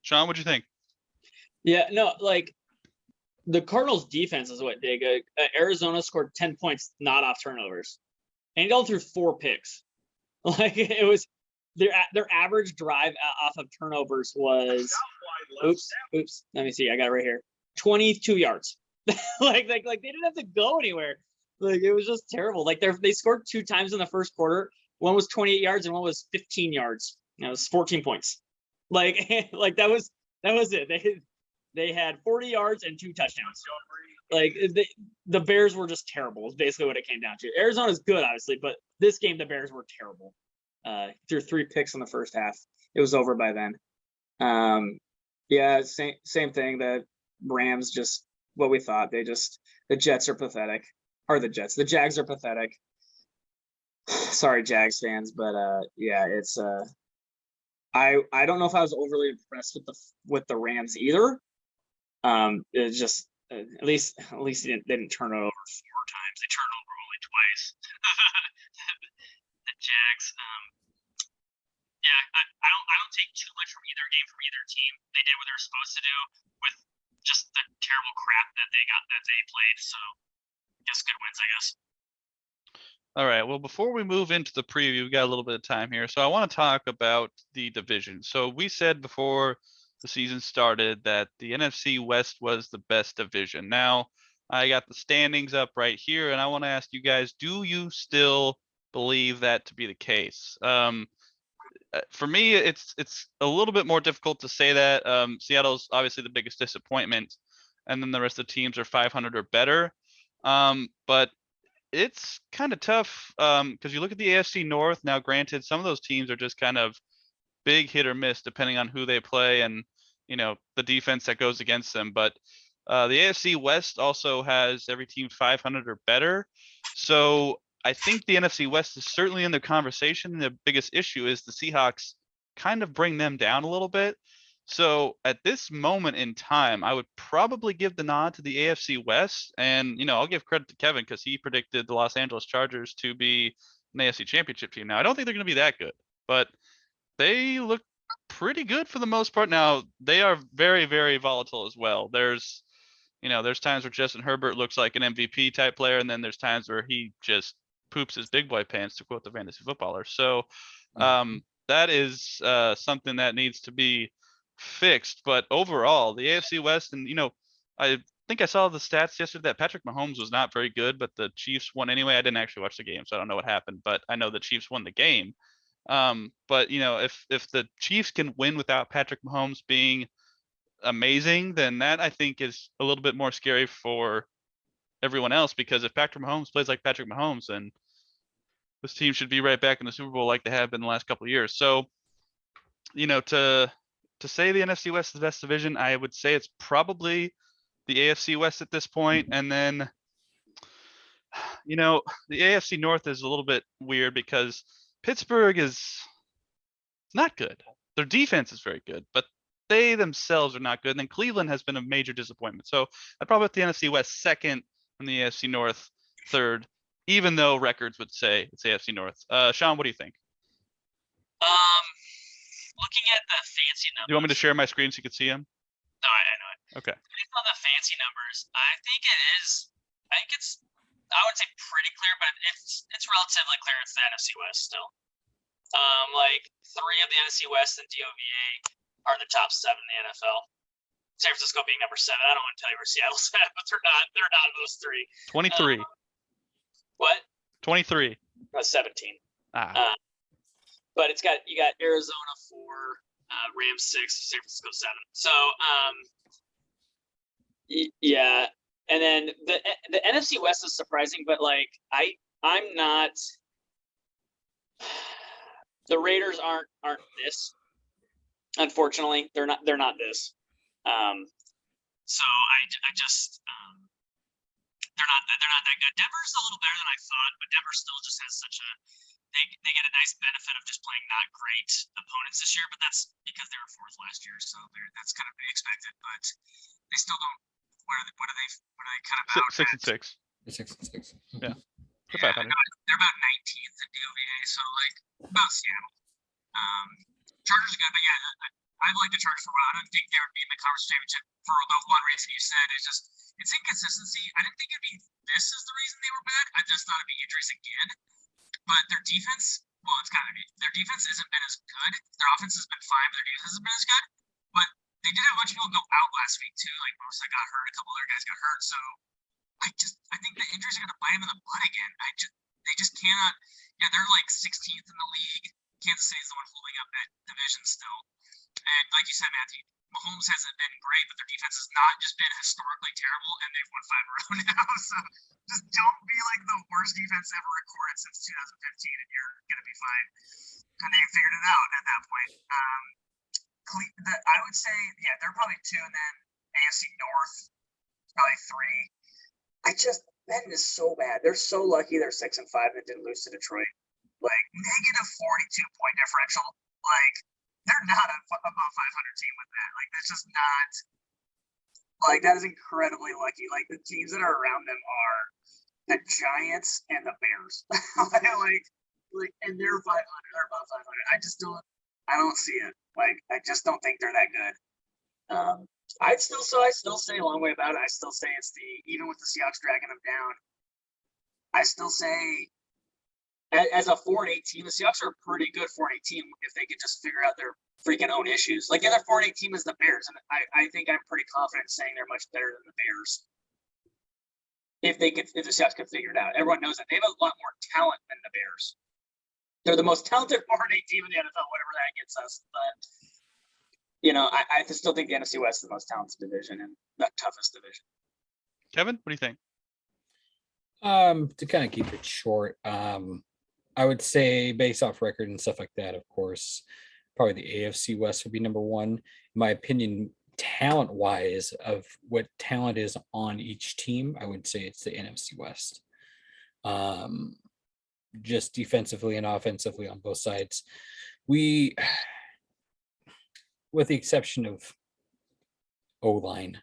Sean, what'd you think? Yeah, no, like the Cardinals defense is what they good. Arizona scored 10 points, not off turnovers. And he all threw 4 picks. Like it was their average drive off of turnovers was oops. Let me see. I got it right here. 22 yards. like they didn't have to go anywhere. Like it was just terrible. Like they scored 2 times in the first quarter. One was 28 yards and one was 15 yards. It was 14 points. Like that was it. They had 40 yards and 2 touchdowns. Like the Bears were just terrible. Is basically what it came down to. Arizona's good, obviously, but this game the Bears were terrible. Threw 3 picks in the first half. It was over by then. Yeah, same thing. The Rams just what we thought. The Jets are pathetic. Or the Jags are pathetic. Sorry, Jags fans, but yeah, it's I don't know if I was overly impressed with the Rams either. It's just at least they didn't turn it over 4 times. They turned it over only twice. The Jags, yeah, I don't take too much from either game from either team. They did what they were supposed to do with just the terrible crap that they played. So, just good wins, I guess. All right. Well, before we move into the preview, we got a little bit of time here. So I want to talk about the division. So we said before the season started that the NFC West was the best division. Now, I got the standings up right here, and I want to ask you guys, do you still believe that to be the case? For me, it's a little bit more difficult to say that. Seattle's obviously the biggest disappointment, and then the rest of the teams are 500 or better. But it's kind of tough because you look at the AFC North. Now, granted, some of those teams are just kind of big hit or miss depending on who they play and the defense that goes against them. But the AFC West also has every team 500 or better. So I think the NFC West is certainly in the conversation. The biggest issue is the Seahawks kind of bring them down a little bit. So at this moment in time, I would probably give the nod to the AFC West. And, I'll give credit to Kevin because he predicted the Los Angeles Chargers to be an AFC championship team. Now, I don't think they're going to be that good, but they look pretty good for the most part. Now, they are very, very volatile as well. There's times where Justin Herbert looks like an MVP type player, and then there's times where he just poops his big boy pants, to quote the fantasy footballer. So that is something that needs to be fixed. But overall, the AFC West, and I think I saw the stats yesterday that Patrick Mahomes was not very good, but the Chiefs won anyway. I didn't actually watch the game, so I don't know what happened, but I know the Chiefs won the game. But if the Chiefs can win without Patrick Mahomes being amazing, then that I think is a little bit more scary for everyone else, because if Patrick Mahomes plays like Patrick Mahomes, then this team should be right back in the Super Bowl like they have been the last couple of years. So, to say the NFC West is the best division, I would say it's probably the AFC West at this point. And then, the AFC North is a little bit weird because Pittsburgh is not good. Their defense is very good, but they themselves are not good. And then Cleveland has been a major disappointment. So I'd probably put the NFC West second and the AFC North third, even though records would say it's AFC North. Sean, what do you think? Looking at the fancy numbers. Do you want me to share my screen so you can see them? No, I know it. Okay. Based on the fancy numbers, I think it's I would say pretty clear, but it's relatively clear it's the NFC West still. Like 3 of the NFC West and DOVA are the top 7 in the NFL. San Francisco being number 7. I don't want to tell you where Seattle's at, but they're not of those 3. 23. What? 23. 17. But you got Arizona 4, Rams 6, San Francisco 7. So yeah, and then the NFC West is surprising, but like I'm not. The Raiders aren't this. Unfortunately, they're not this. So I just they're not that good. Denver's a little better than I thought, but Denver still just has such a they get a nice benefit of just playing not great opponents this year, but that's because they were 4th last year, so that's kind of to be expected. But they still don't. What are they kind of about? 6 and 6. 6 and 6. Yeah. They're about 19th in DOVA, so like about Seattle. Chargers are good, but yeah, I've liked the Chargers for a while. I don't think they would be in the conference championship for the one reason you said. It's inconsistency. I didn't think it'd be this is the reason they were bad. I just thought it'd be injuries again. But their defense, well, it's gotta be. Their defense hasn't been as good. Their offense has been fine, but their defense hasn't been as good. But they did have a bunch of people go out last week too. Like Bosa got hurt, a couple other guys got hurt. So I think the injuries are gonna bite them in the butt again. They just cannot. Yeah, they're like 16th in the league. Kansas City's the one holding up that division still. And like you said, Matthew, Mahomes hasn't been great, but their defense has not just been historically terrible, and they've won 5 in a row now. So just don't be like the worst defense ever recorded since 2015, and you're gonna be fine. And they figured it out at that point. I would say, yeah, they're probably 2, and then AFC North probably 3. Benton is so bad. They're so lucky they're 6 and 5 and didn't lose to Detroit. Like negative 42-point differential. Like they're not above 500 team with that. Like that's just not. Like that is incredibly lucky. Like the teams that are around them are the Giants and the Bears. and they're 500 or about 500. I don't see it. Like I just don't think they're that good. I still say a long way about it. I still say it's even with the Seahawks dragging them down. I still say as a 4-8 team, the Seahawks are a pretty good 4-8 team if they could just figure out their freaking own issues. Like the other 4-8 team is the Bears, and I think I'm pretty confident saying they're much better than the Bears. if the Seahawks could figure it out. Everyone knows that they have a lot more talent than the Bears. They're the most talented 4-8 team in the NFL, whatever that gets us. But I still think the NFC West is the most talented division and the toughest division. Kevin, what do you think? To kind of keep it short, I would say based off record and stuff like that, of course, probably the AFC West would be number one. In my opinion, talent-wise, of what talent is on each team, I would say it's the NFC West. Just defensively and offensively on both sides. We, with the exception of O-line,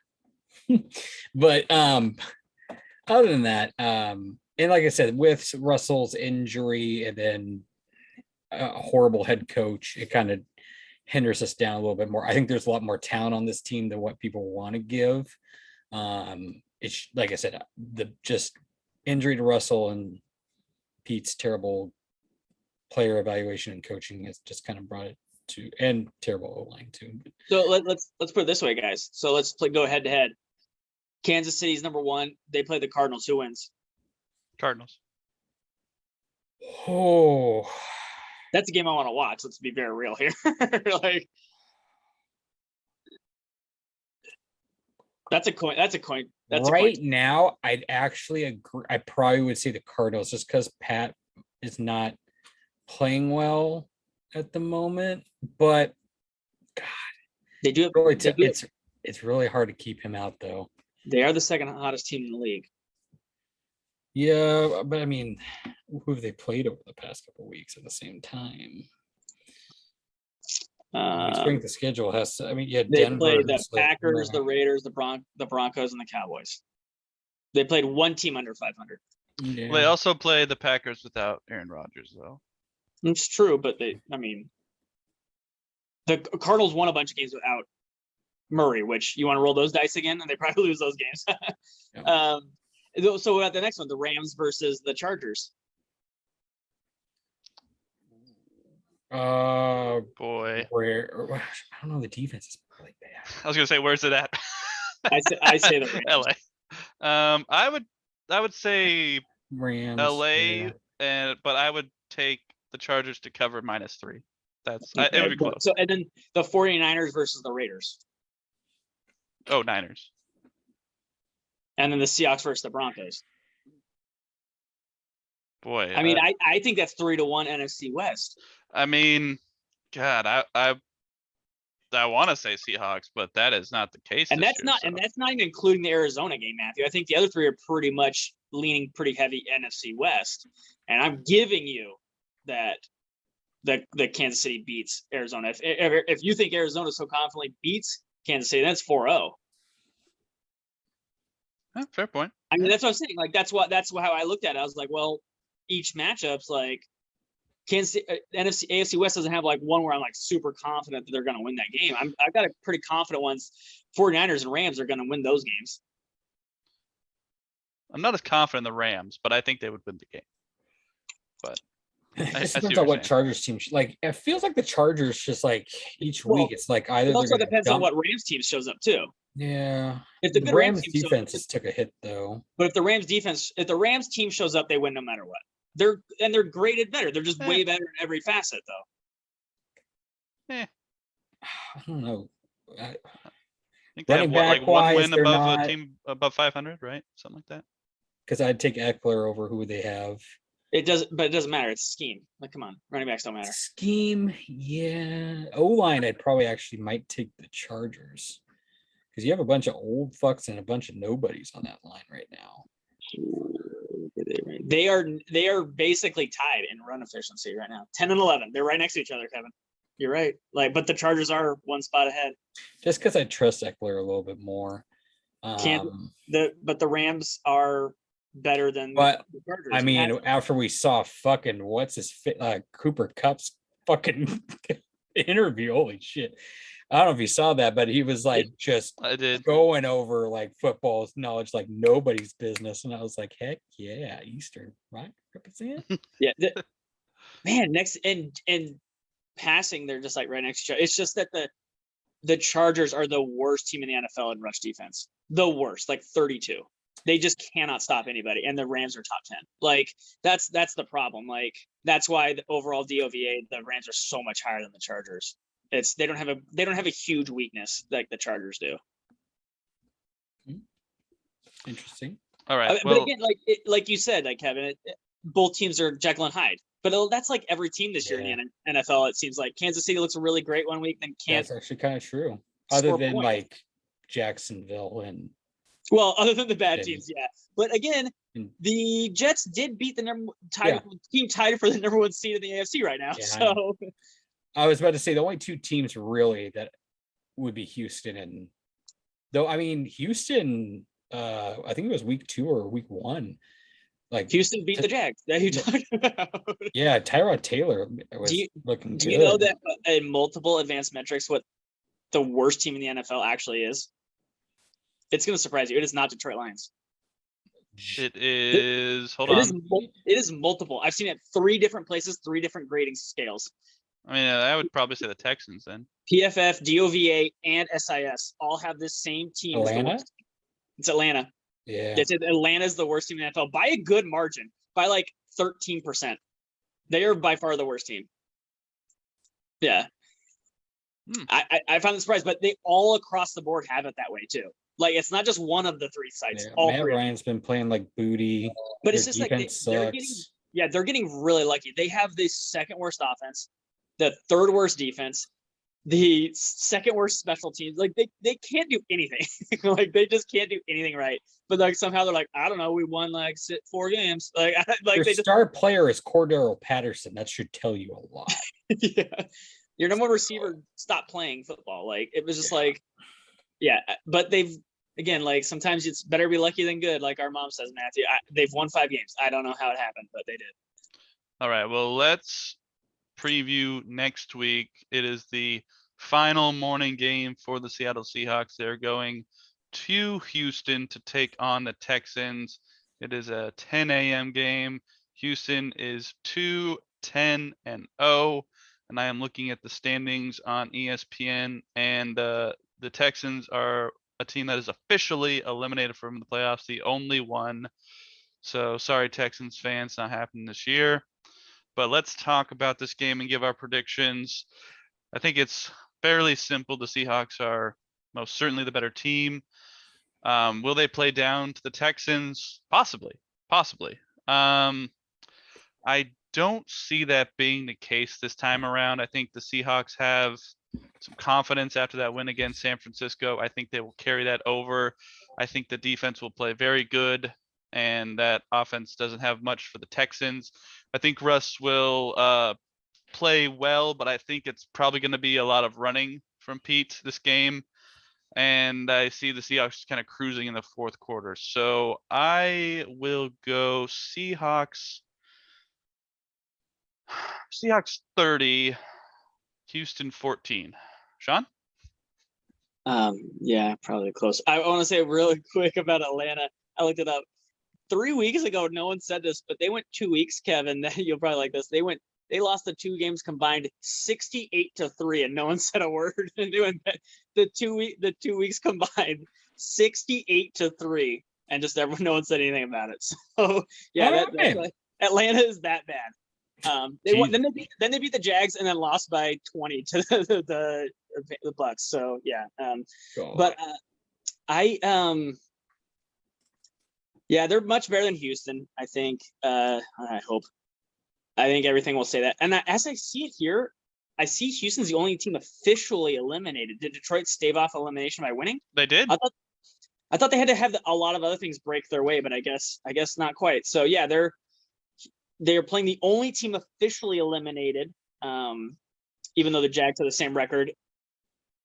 but other than that, and like I said, with Russell's injury and then a horrible head coach, it kind of hinders us down a little bit more. I think there's a lot more talent on this team than what people want to give. It's like I said, the just injury to Russell and Pete's terrible player evaluation and coaching has just kind of brought it to, and terrible O-line too. So let's put it this way, guys. So let's go head to head. Kansas City's number one. They play the Cardinals. Who wins? Cardinals. Oh, That's a game I want to watch. Let's be very real here. Like, that's a coin. That's a coin. That's right a coin. now, I'd actually agree. I probably would say the Cardinals just because Pat is not playing well at the moment. But God, They do have. really they do- it's really hard to keep him out though. They are the second hottest team in the league. Yeah, but I mean, who have they played over the past couple of weeks at the same time? Strength of schedule has to. I mean, yeah, They Denver, played the who's like, Packers, the Raiders, the Broncos, and the Cowboys. They played one team under 500. yeah. They also play the Packers without Aaron Rodgers, though. It's true, but the Cardinals won a bunch of games without Murray, which you want to roll those dice again, and they probably lose those games. Yeah. So at the next one, the Rams versus the Chargers. Boy, Where I don't know, the defense is really bad. I was gonna say, where's it at? I say the Rams. LA. I would say Rams, LA, yeah. but I would take the Chargers to cover -3. It would be close. So, and then the 49ers versus the Raiders. Oh, Niners. And then the Seahawks versus the Broncos. Boy, I mean, I think that's 3-1 NFC West. I mean, God, I want to say Seahawks, but that is not the case. And this that's year, not, so. and that's not even including the Arizona game, Matthew. I think the other three are pretty much leaning pretty heavy NFC West. And I'm giving you that the Kansas City beats Arizona. If you think Arizona so confidently beats Kansas City, that's 4-0. Fair point. I mean, that's what I'm saying. Like, that's how I looked at it. I was like, well, each matchup's like Kansas City, AFC West doesn't have like one where I'm like super confident that they're going to win that game. I've got a pretty confident ones. 49ers and Rams are going to win those games. I'm not as confident in the Rams, but I think they would win the game. But It see depends what on what you're saying. Chargers team. Like, it feels like the Chargers just like each Well, week. It's like either It also they're gonna depends on dump- what Rams team shows up too. Yeah, If the the good Rams team shows up- defense took a hit though. But if the Rams team shows up, they win no matter what. They're graded better. They're just way better in every facet, though. I don't know. I think they have Running what, like back one wise, win they're above not- a team above 500, right? Something like that. Because I'd take Eckler over who they have. But it doesn't matter. It's scheme. Like, come on, running backs don't matter. Scheme, yeah. O-line, I'd probably actually might take the Chargers. Because you have a bunch of old fucks and a bunch of nobodies on that line right now. They are basically tied in run efficiency right now. 10 and 11. They're right next to each other, Kevin. You're right. But the Chargers are one spot ahead. Just because I trust Eckler a little bit more. But the Rams are better than But, the Chargers. I mean, after we saw fucking Cooper Kupp's fucking interview, holy shit. I don't know if you saw that, but he was like just I did. going over like football knowledge like nobody's business. And I was like, heck yeah, Eastern, right? Represent. Yeah. Man, next and passing, they're just like right next to each other. It's just that the Chargers are the worst team in the NFL in rush defense. The worst, like 32. They just cannot stop anybody, and the Rams are top 10. Like that's the problem. Like that's why the overall DOVA, the Rams are so much higher than the Chargers. They don't have a huge weakness like the Chargers do. Interesting. All right. But again, like you said, like Kevin, both teams are Jekyll and Hyde. But that's like every team this year in the NFL. It seems like Kansas City looks really great one week, then can't. That's actually kind of true. Other than like Jacksonville and. Well, other than the bad teams, yeah. But again, the Jets did beat the team tied for the number 1 seed in the AFC right now. Yeah, so I was about to say the only 2 teams really that would be Houston and though I mean Houston, I think it was week 2 or week 1. Like Houston beat the Jags. That you talking about? Yeah, Tyrod Taylor was looking good. Do you know that in multiple advanced metrics, what the worst team in the NFL actually is? It's going to surprise you. It is not Detroit Lions. It is. Hold on. It is multiple. I've seen it 3 different places, 3 different grading scales. I mean, I would probably say the Texans then. PFF, DOVA, and SIS all have this same team. Atlanta? It's Atlanta. Yeah. Atlanta's the worst team in the NFL by a good margin, by like 13%. They are by far the worst team. Yeah. I found it surprising, but they all across the board have it that way too. Like it's not just one of the 3 sites. Yeah, all Matt 3. Ryan's been playing like booty. But it's just like they're getting really lucky. They have the 2nd worst offense, the 3rd worst defense, the 2nd worst special teams. Like they can't do anything. Like they just can't do anything right. But like somehow they're like, I don't know, we won like 4 games. Like their star player is Cordero Patterson. That should tell you a lot. Yeah. Your number 1 receiver stopped playing football. Like it was just like, yeah. But they've again, like sometimes it's better be lucky than good. Like our mom says, Matthew, they've won 5 games. I don't know how it happened, but they did. All right. Well, let's preview next week. It is the final morning game for the Seattle Seahawks. They're going to Houston to take on the Texans. It is a 10 a.m. game. Houston is 2-10-0. And I am looking at the standings on ESPN, and the Texans are a team that is officially eliminated from the playoffs, the only one. So sorry, Texans fans, not happening this year. But let's talk about this game and give our predictions. I think it's fairly simple. The Seahawks are most certainly the better team. Will they play down to the Texans? Possibly. I don't see that being the case this time around. I think the Seahawks have some confidence after that win against San Francisco. I think they will carry that over. I think the defense will play very good, and that offense doesn't have much for the Texans. I think Russ will play well, but I think it's probably going to be a lot of running from Pete this game. And I see the Seahawks kind of cruising in the 4th quarter. So I will go Seahawks 30, Houston 14. Sean? Yeah, probably close. I want to say really quick about Atlanta. I looked it up 3 weeks ago. No one said this, but they went 2 weeks, Kevin. You'll probably like this. They lost the 2 games combined 68-3, and no one said a word. They went the 2 weeks combined 68-3, and just no one said anything about it. So yeah, that's like, Atlanta is that bad. They won, then they beat the Jags and then lost by 20 to the Bucks. So yeah, but yeah, they're much better than Houston. I think. I hope. I think everything will say that. And as I see it here, I see Houston's the only team officially eliminated. Did Detroit stave off elimination by winning? They did. I thought they had to have a lot of other things break their way, but I guess not quite. So yeah, they're playing the only team officially eliminated, even though the Jags have the same record.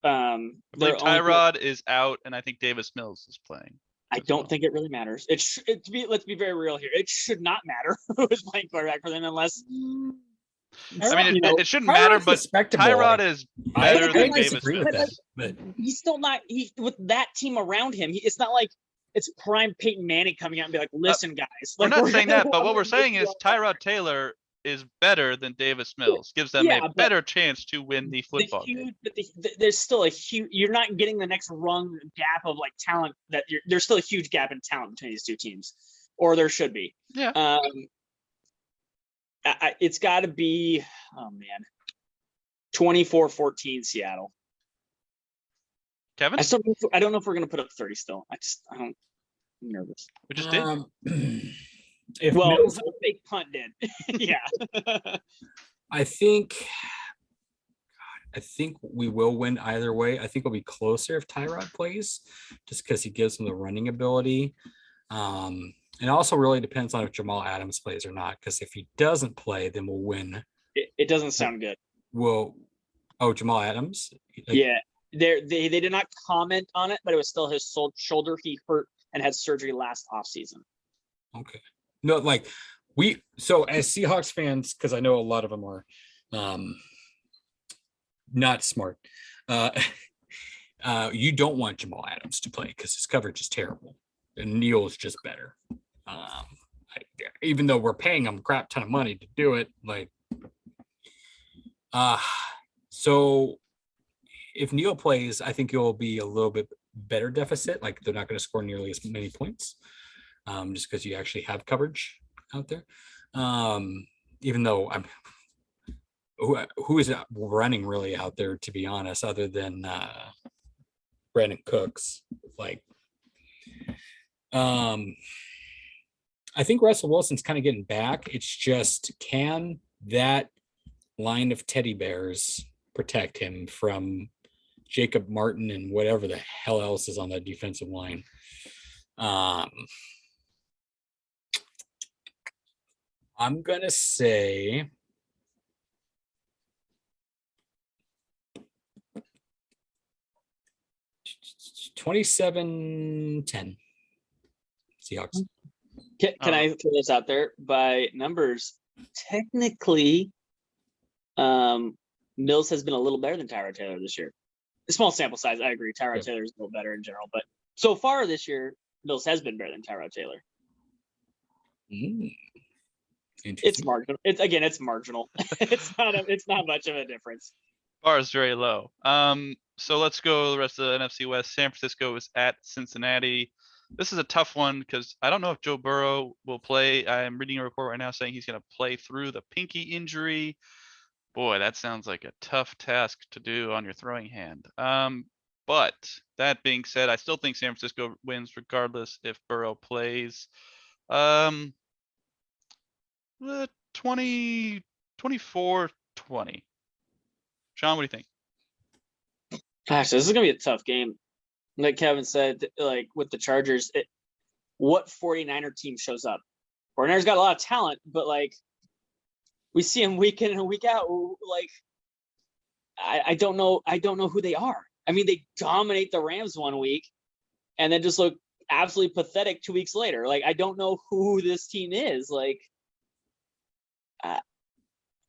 I believe Tyrod is out, and I think Davis Mills is playing. I don't think it really matters. Let's be very real here. It should not matter who is playing quarterback for them unless. I mean, it shouldn't matter, but Tyrod is better than Davis Mills. But he's still not. With that team around him, it's not like it's prime Peyton Manning coming out and be like, "Listen, guys." We're not saying that, but what we're saying is Tyrod Taylor is better than Davis Mills. Gives them Yeah, a but better chance to win the football game. There's still a huge. You're not getting the next rung gap of like talent. There's still a huge gap in talent between these two teams, or there should be. Yeah. It's got to be. Oh man, 24-14 Seattle. Kevin, I don't know if we're gonna put up 30 still. I'm nervous. we just did. If Well, Mills, the fake punt did. Yeah. I think we will win either way. I think it'll be closer if Tyrod plays, just because he gives them the running ability. And it also really depends on if Jamal Adams plays or not. Because if he doesn't play, then we'll win. It doesn't sound good. Jamal Adams. Yeah, they did not comment on it, but it was still his shoulder. He hurt and had surgery last offseason. Okay. No, so as Seahawks fans, because I know a lot of them are not smart. You don't want Jamal Adams to play because his coverage is terrible, and Neal is just better. Even though we're paying him a crap ton of money to do it, so if Neal plays, I think it will be a little bit better deficit. Like they're not going to score nearly as many points, just because you actually have coverage out there. Even though who is running really out there, to be honest, other than Brandon Cooks. I think Russell Wilson's kind of getting back. It's just, can that line of teddy bears protect him from Jacob Martin and whatever the hell else is on that defensive line? I'm gonna say 27-10 Seahawks. Can I throw this out there? By numbers, technically, Mills has been a little better than Tyrod Taylor this year. A small sample size, I agree. Tyrod Taylor is a little better in general, but so far this year, Mills has been better than Tyrod Taylor. It's marginal. It's marginal. It's not much of a difference. Bar is very low. So let's go the rest of the NFC West. San Francisco is at Cincinnati. This is a tough one because I don't know if Joe Burrow will play. I'm reading a report right now saying he's going to play through the pinky injury. Boy, that sounds like a tough task to do on your throwing hand. But that being said, I still think San Francisco wins regardless if Burrow plays. 24-20. Sean, what do you think? Gosh, this is gonna be a tough game. Like Kevin said, like with the Chargers, what 49er team shows up? 49ers got a lot of talent, but like we see them week in and week out. Like I don't know who they are. I mean, they dominate the Rams one week and then just look absolutely pathetic 2 weeks later. Like I don't know who this team is. Like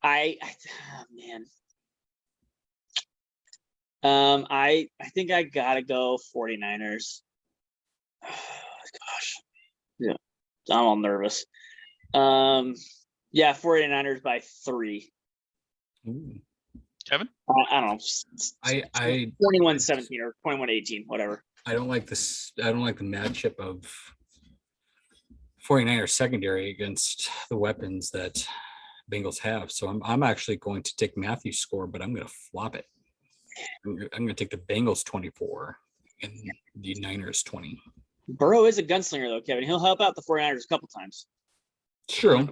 man. I think I gotta go 49ers. Oh, gosh. Yeah. I'm all nervous. Yeah, 49ers by 3. Ooh. Kevin? I don't know. I 21-17 or 21-18, whatever. I don't like this. I don't like the matchup of 49ers secondary against the weapons that Bengals have. So I'm actually going to take Matthew's score, but I'm going to flop it. I'm going to take the Bengals 24 and the Niners 20. Burrow is a gunslinger, though, Kevin. He'll help out the 49ers a couple times. True.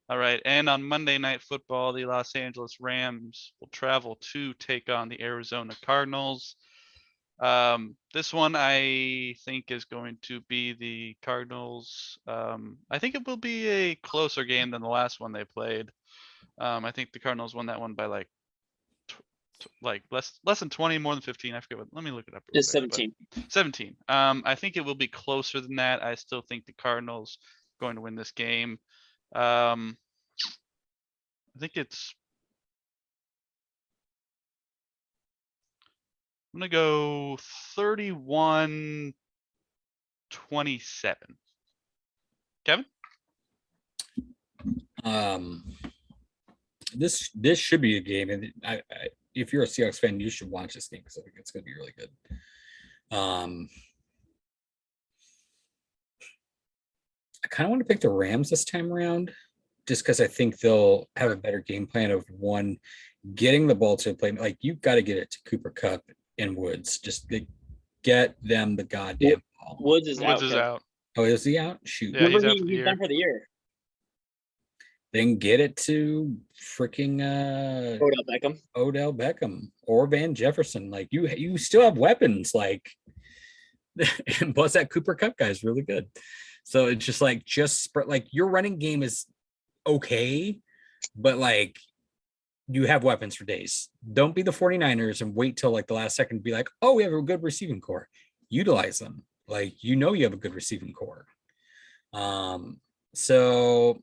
All right. And on Monday Night Football, the Los Angeles Rams will travel to take on the Arizona Cardinals. This one I think is going to be the Cardinals. I think it will be a closer game than the last one they played. I think the Cardinals won that one by like less than 20, more than 15. I forget what. Let me look it up. It's 17. 17. I think it will be closer than that. I still think the Cardinals are going to win this game. I think it's. I'm gonna go 31-27. Kevin? This should be a game, and if you're a Seahawks fan, you should watch this game because I think it's going to be really good. I kind of want to pick the Rams this time around, just because I think they'll have a better game plan of one, getting the ball to play. Like, you've got to get it to Cooper Kupp and Woods. Just get them the goddamn ball. Woods is Woods out. is Kevin. out. Oh, is he out? Shoot. Yeah, he's Remember, out for the he's year. done for the year. Then get it to freaking Odell Beckham or Van Jefferson. Like, you still have weapons, like, and plus that Cooper Kupp guy is really good. So it's just like, spread, like, your running game is okay, but like, you have weapons for days. Don't be the 49ers and wait till like the last second to be like, oh, we have a good receiving core. Utilize them. Like, you have a good receiving core. So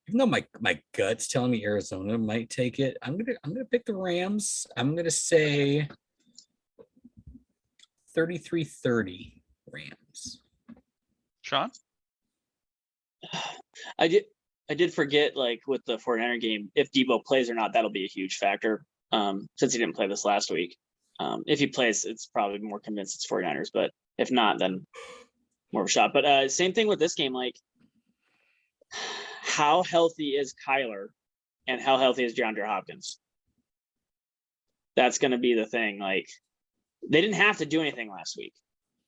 even though my gut's telling me Arizona might take it, I'm gonna pick the Rams. I'm gonna say 33-30 Rams. Sean? I did forget, like, with the 49er game, if Debo plays or not, that'll be a huge factor. Since he didn't play this last week. If he plays, it's probably more convinced it's 49ers, but if not, then more of a shot. But same thing with this game, like, how healthy is Kyler and how healthy is DeAndre Hopkins? That's going to be the thing. Like, they didn't have to do anything last week.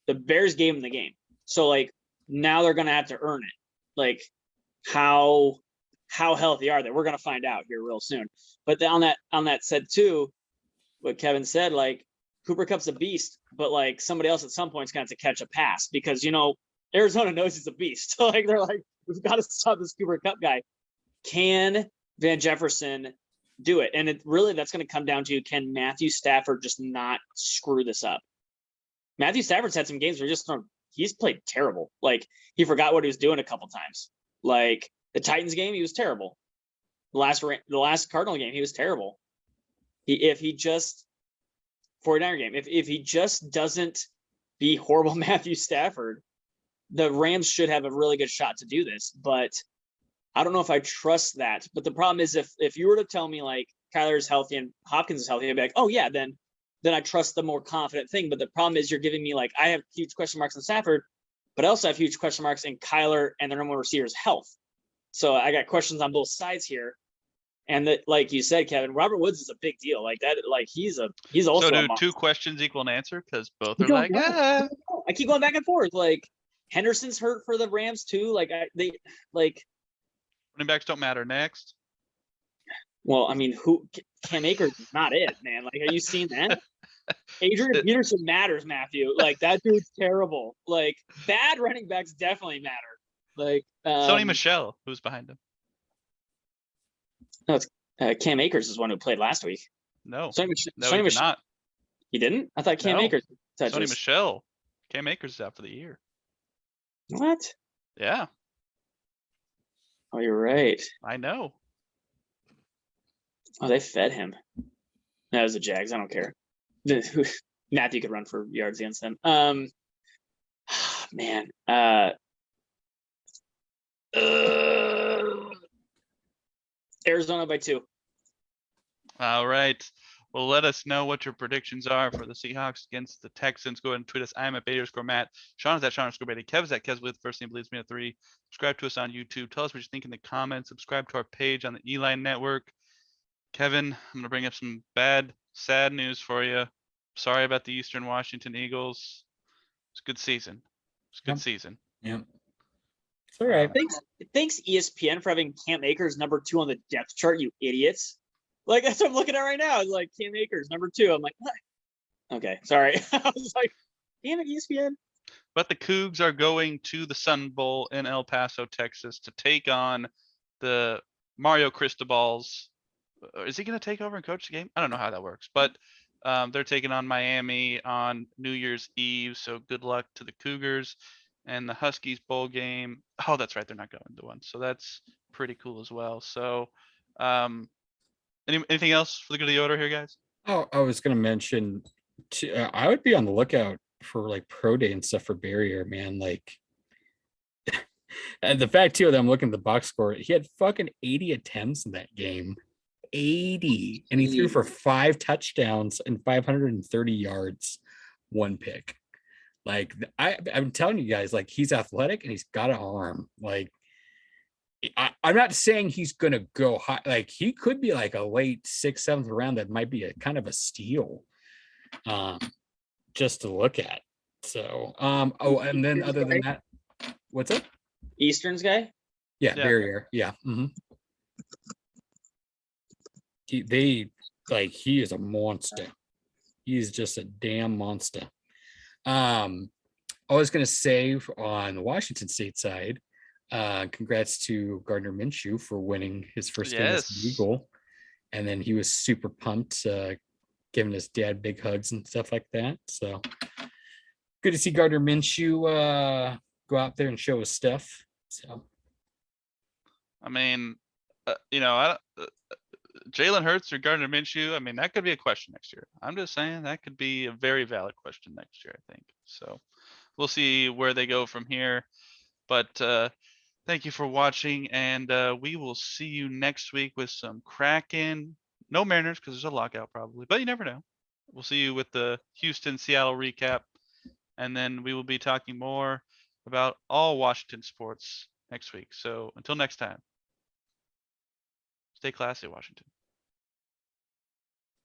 The Bears gave them the game. So, like, now they're going to have to earn it. Like, how healthy are they? We're going to find out here real soon. But on that said too, what Kevin said, like, Cooper Kupp's a beast, but like, somebody else at some point is going to have to catch a pass because, Arizona knows he's a beast. Like, they're like, we've got to stop this Cooper Kupp guy. Can Van Jefferson do it? And that's going to come down to, can Matthew Stafford just not screw this up? Matthew Stafford's had some games where he's played terrible. Like, he forgot what he was doing a couple times. Like, the Titans game, he was terrible. The last Cardinal game, he was terrible. 49er game, if he just doesn't be horrible Matthew Stafford, the Rams should have a really good shot to do this. But I don't know if I trust that. But the problem is, if you were to tell me like Kyler is healthy and Hopkins is healthy, I'd be like, oh yeah, then I trust the more confident thing. But the problem is, you're giving me, like, I have huge question marks on Stafford, but I also have huge question marks in Kyler and the number one receiver's health. So I got questions on both sides here. And that, like you said, Kevin, Robert Woods is a big deal. Like that, like he's also. So a do monster. two questions equal an answer? Because both I are don't like, know. I keep going back and forth. Like, Henderson's hurt for the Rams too. Like, running backs don't matter. Next. Well, I mean, Cam Akers is not it, man. Like, are you seeing that? Adrian Peterson matters, Matthew. Like, that dude's terrible. Like, bad running backs definitely matter. Like, Sony Michel, who's behind him? No, it's Cam Akers is one who played last week. No, Sony he did not. He didn't? I thought Cam No. Akers touches. Sony Michel. Cam Akers is out for the year. What? Yeah, Oh, you're right. I know. Oh, they fed him. That was the Jags. I don't care. Matthew could run for yards against them. Man. Arizona by 2. All right. Well, let us know what your predictions are for the Seahawks against the Texans. Go ahead and tweet us. I'm at _Matt. Sean is at Sean_Beatty. Kev is at Kev's with First Name Believes Me at 3. Subscribe to us on YouTube. Tell us what you think in the comments. Subscribe to our page on the Eli Network. Kevin, I'm going to bring up some sad news for you. Sorry about the Eastern Washington Eagles. It's a good season. Season. Yeah. It's all right. Thanks, ESPN, for having Cam Akers number 2 on the depth chart, you idiots. Like, that's what I'm looking at right now. It's like, Cam Akers number 2. I'm like, what? Okay, sorry. I was like, damn it, ESPN. But the Cougs are going to the Sun Bowl in El Paso, Texas to take on the Mario Cristobal's. Is he going to take over and coach the game? I don't know how that works, but they're taking on Miami on New Year's Eve. So good luck to the Cougars and the Huskies bowl game. Oh, that's right. They're not going to one. So that's pretty cool as well. So anything else for the good of the order here, guys? Oh, I was going to mention, I would be on the lookout for like pro day and stuff for Barrier, man. Like, And the fact too that I'm looking at the box score, he had fucking 80 attempts in that game. 80. And he threw for 5 touchdowns and 530 yards, 1 pick. Like I'm telling you guys, like he's athletic and he's got an arm. Like I'm not saying he's gonna go high, like he could be like a late 6th, 7th round. That might be a kind of a steal. Just to look at. So oh, and then other than that, what's up? Eastern's guy. Yeah, Yeah. barrier. Yeah. They like he is a monster. He's just a damn monster. I was gonna say on the Washington State side, congrats to Gardner Minshew for winning his first game as Yes. an Eagle. And then he was super pumped, giving his dad big hugs and stuff like that. So good to see Gardner Minshew go out there and show his stuff. So I mean, Jalen Hurts or Gardner Minshew, I mean, that could be a question next year. I'm just saying that could be a very valid question next year, I think. So we'll see where they go from here. But thank you for watching, and we will see you next week with some Kraken. No Mariners because there's a lockout probably, but you never know. We'll see you with the Houston-Seattle recap, and then we will be talking more about all Washington sports next week. So until next time, stay classy, Washington.